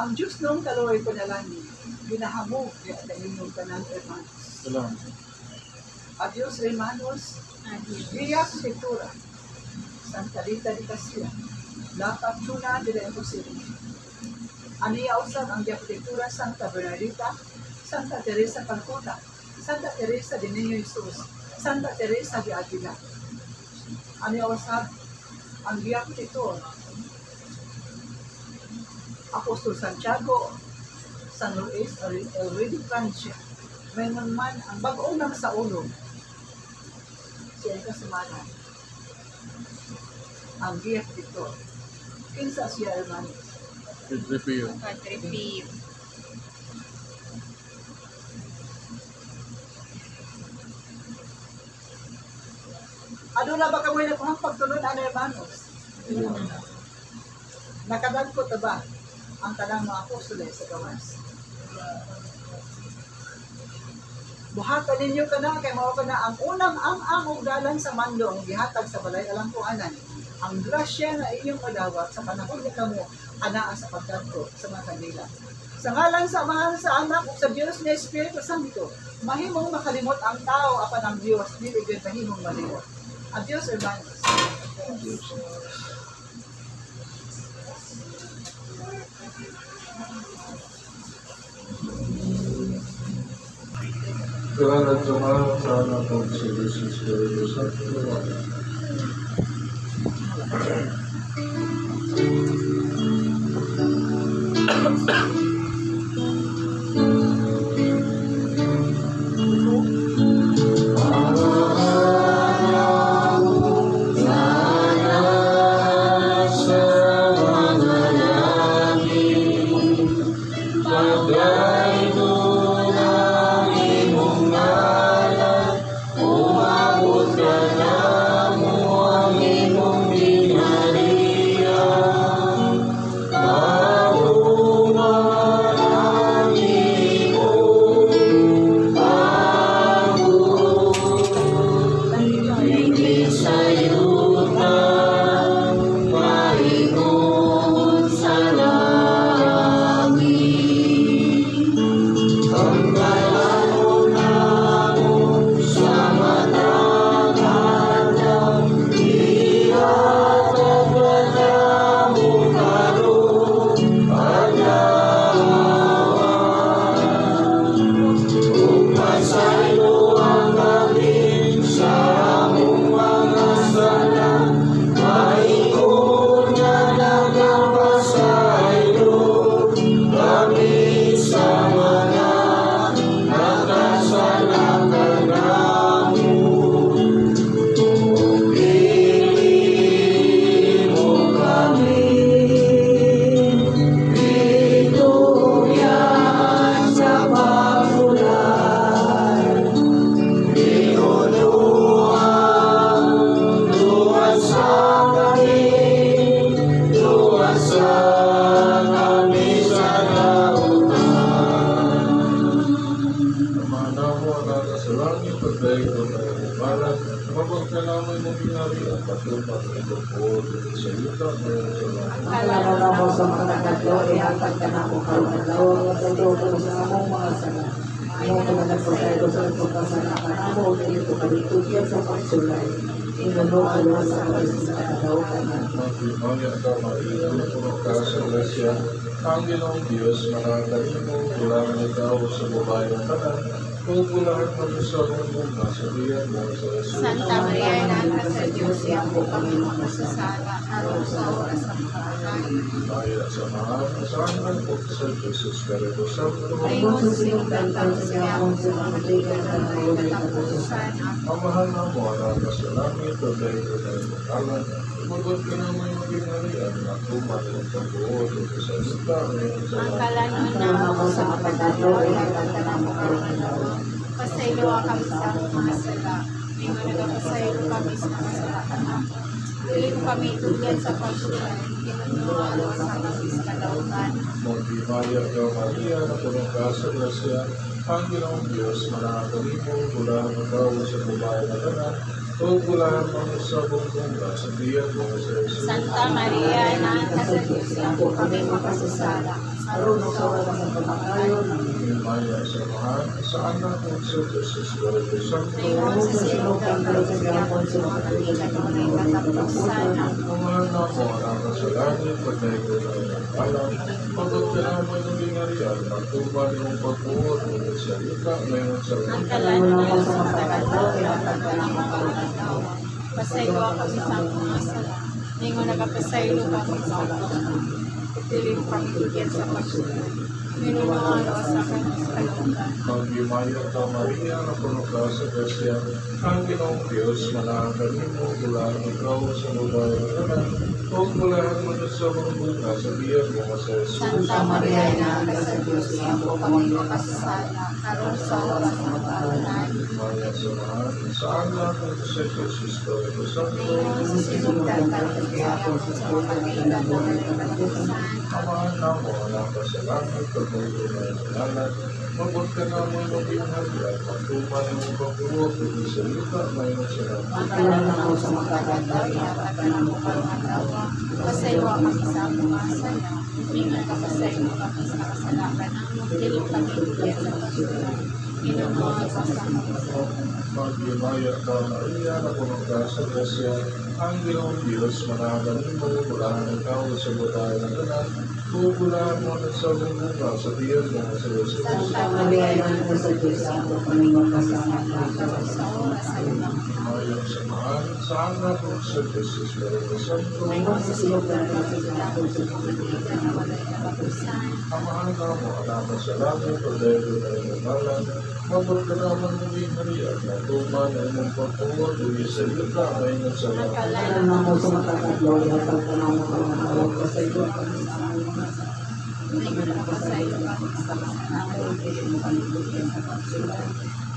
ang Diyos nung kaloy panalangin, ginahamo kaya kaninyong tanan, hermanos.
Salamat.
Adios, hermanos. Giyak Sektura, Santa Rita de Castilla, dapat tuna dire imposible. Aniya usab ang Diapotektura Santa Bernardita, Santa Teresa Calcutta, Santa Teresa de Niño Jesus, Santa Teresa de Avila. Aniya usab ang Diapotektor Apostol Santiago, San Luis, El Rey de Francia. May man ang bag-o nang sa ulo, siya kasamanan. Ang gift dito. Kinsa siya, hermanos?
Padre Pio.
Padre Pio.
Ano na ba kamoy na kung pagtulod, ano, hermanos? Nakadagpo ta ba ang tanang mga apostoles sa gawas? Buhatan ninyo ka na, kay mao ka na ang unang ang dalan sa mando ang gihatag sa balay alang kuanan. Ang grasya na inyong madawat sa panahon ni kamo, anaa sa pagkanto sa mga kanila. Sa ngalan sa Ama, sa Anak, ug sa Dios nga Espiritu Santo, mahimong makalimot ang tao apan ang Dios dili gyud mahimong malimot. Adios, hermanos.
Salamat sa mga sa anak ko si Jesus Espiritu Santo.
Kalalaw sa mga kadlo, ihatag ka na kung kalalaw, sa loob sa among mga sala. Ayaw ka na nagpasayro sa pagkasala ka na mo, dito kalituyan sa pagsulay. Inano alaw sa kadlaw ka na.
Magpimaya ka, Maria, na pumagkasa na siya. Ang Ginoong Diyos, manangalin mo, kulangan ikaw sa babae ng kanan, kung kulangan mo sa mong nasa diyan mo sa Jesus.
Santa Maria, Ina sa Diyos, iyan po kami makasasala, araw sa oras ng pagkain.
Maya sa mahal, sa anak po sa Jesus Espiritu Santo.
Ayun sa sinugtantan sa among sa mga tigan na ngayon ay katapusan.
Ang mahal na mo, anak sa langit, pagay ko na yung makalan. Magot ka naman yung maging nariyan, at tumatong pagbuod, at sa sita, ngayon sa
Ang
langit.
kalanon na
Salamat mo sa mga kadlo, ihatag ka na mo kalalaw.
pasaylo kami sa mga sala. May nagapasaylo kami sa mga sala ka na. Dili mo kami tulad sa pagsulay. Inunualo sa kami sa kalautan.
Magpimaya ka, Maria, na pumagkasa na siya. Ang Ginoong Diyos, manangalin mo, kulangan ikaw sa babae ng kanan, kung kulangan mo sa bungkong sa diyan mo sa Jesus.
Santa Maria, Ina sa Diyos, iyan po kami makasasala.
Aron sa oras ng pagkakayon ng
Maya sa mahal, sa anak mo sa Jesus Espiritu Santo.
Ngayon sa sinugtantan sa amon sa mga kanilang mga katapusan.
Ang mahal na mo, anak sa langit, pagay ko na yung alam. Pagod ka naman yung binariyan, magtuban yung pagbuod, ng salita, ngayon sa
Ang
langit.
kalanon na sa mga kadlo, ihatag ka na mga kalalaw. Pasaylo kami sa mga sala. Ngayon nagapasaylo kami sa kalautan. Dili mo kami tulad sa pagsulay. Inunualo sa kami sa kalautan.
Magpimaya ka, Maria, na pumagkasa na siya. Ang Ginoong Diyos, manangalin mo, kulangan ikaw sa babae ng kanan, kung kulangan mo sa bungkong sa diyan mo sa Jesus.
Santa Maria, Ina sa Diyos, iyan po kami makasasala. Aron sa oras ng pagkain.
Maya sa mahal, sa anak mo sa Jesus Espiritu Santo.
Ngayon sa sinugtantan sa amon sa mga kanilang mga katapusan.
Amahan na mo, anak sa langit, pagay ko na yung alam. Mabot ka namin maging halian, pagtuman ng pagbuwag, kung salita, mayroon sila.
Matalan ako sa makakagay, yatag mo karungan dawa.
Pasaylo kami sa pumasan na, mingan ka pasaylo kami sa kasalakan mo, dilim kami bigyan sa pagsulay. Inunuha sa
Maglimaya ka, Maria, na pumunta sa Grasya, ang Ginoong Diyos, managaling mo, bulahan ikaw sa butay ng ganan, bubulahan mo at sa bunga sa tiyan mo sa Jesus.
Nagayanan ko sa Diyos ako, Panginoon kasama ka sa oras sa ilang.
Mayang samahan, sa anak mo sa Jesus, Espiritu Santo,
Panginoon sa silog na natin sa akin sa pagkakita na walay kapagusan.
amahan na mo, anak sa langit, o dahil na iyong ngalan, mabot ka naman kami, Maria, na tuman ay mong pagpuwag, o sa iyo ka, may nagsalamat.
Alam na mo sa makakaglaw, yatag ka na mo karungan dawa. Pasaylo kami sa aming mga sa.
mingan ka pasaylo kami sa kasalakan.
Pili mo kami bigyan sa pagsulay.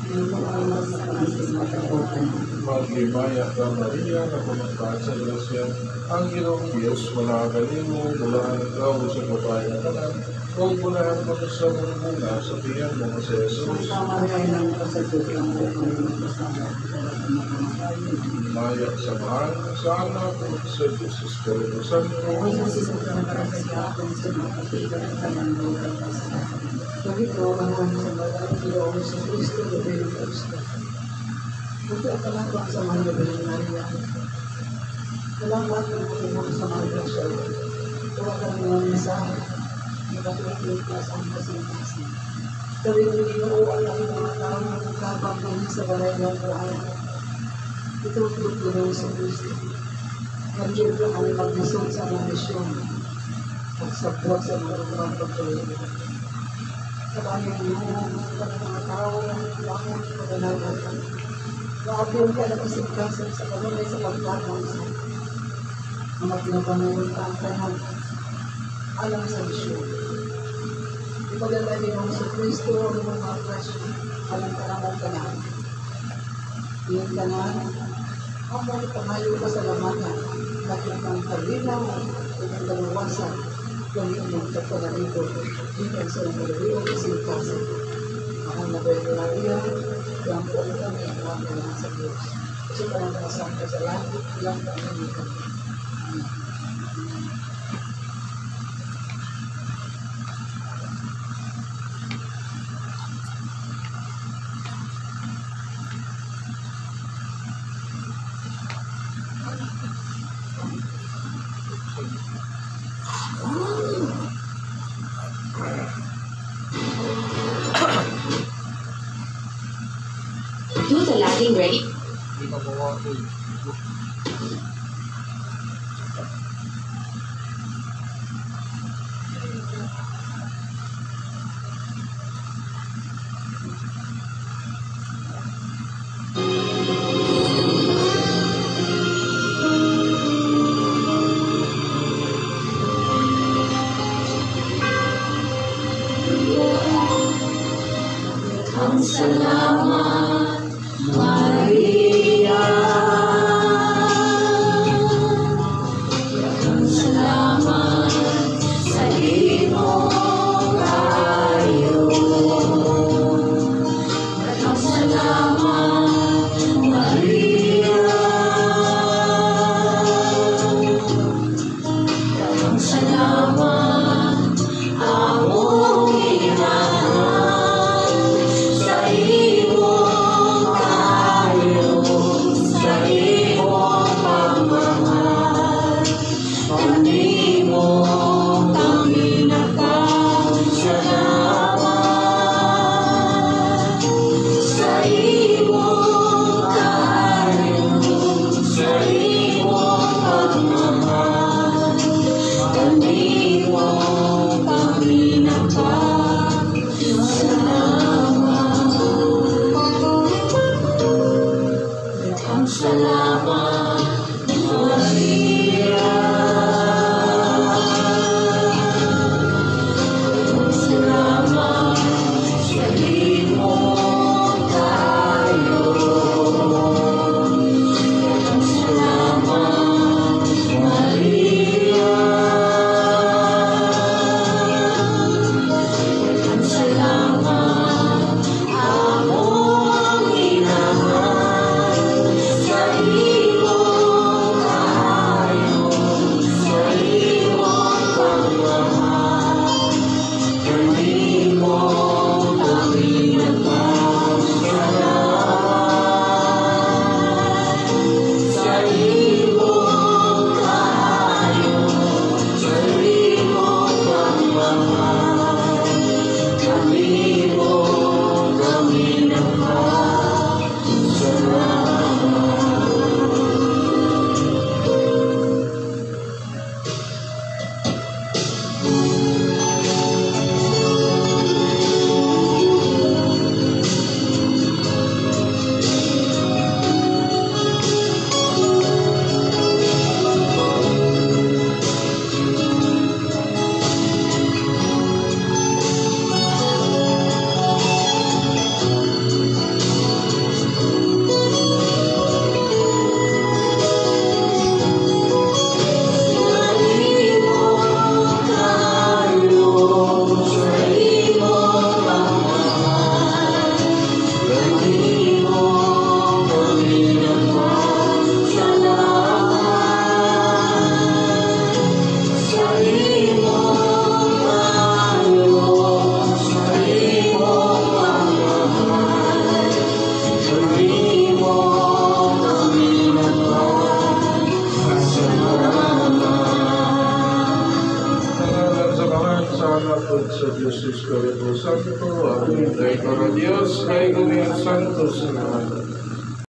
Inunuha mo sa pagkakas matagutan.
Maglimaya ka, Maria, na pumunta sa Grasya, ang Ginoong Diyos, managaling mo, bulahan ikaw sa butay ng ganan, o bulahan mo sa bunga sa tiyan mo sa Jesus.
Sama rin ang kasagot ng Panginoon kasama sa lahat ng mga kain.
Maya samahan sa anak mo sa Diyos, Espiritu Santo,
Kung sa sisipang karasya akong sa mga katigan ng kamanlugan na sa akin. Pagito ang mga sa mga Panginoon sa Kristo, Gabriel Kristo. Ito ang kalabang sa mga Gabriel Maria. Salamat ang Panginoon sa mga Grasya. Tuwag ang mga mensahe. Nakatulit na sa mga sinasi. Gawin mo ginooan ang mga tao na magkabang kami sa baray ng buhay. Ito ang Panginoon sa Kristo. Nandiyan ka kami magdasod sa mga misyon. Magsabot sa mga mga pagkakas. Kabayan mo sa mga tao ng bangon pagkalaman ka. Maabiyong ka ng isigkasan sa kanunay sa pagkakang sa mga pinapanunod ka ang tanan alam sa misyon. Ipagalay mo sa Kristo ang mga presyo alam ka naman tanan. Iyon tanan, ang mga pamayo ka sa lamatan, nakita ang kalinaw at ang dalawasan. Kung yung magkakaroon ito, hindi sa mga isigkasan. Ako na ba yung Maria, yung po kami ang mga kailangan sa Diyos. Kasi parang nakasama ka sa langit, ilang kami kami.
Do the landing ready.
hindi magawa ko eh.
Ang salamat, Maria. Ang salamat sa iyong kayo. Ang salamat, Maria. Ang salamat, among inahan sa iyong kayo.
Dahil ko na Diyos, dahil ko niya Santos na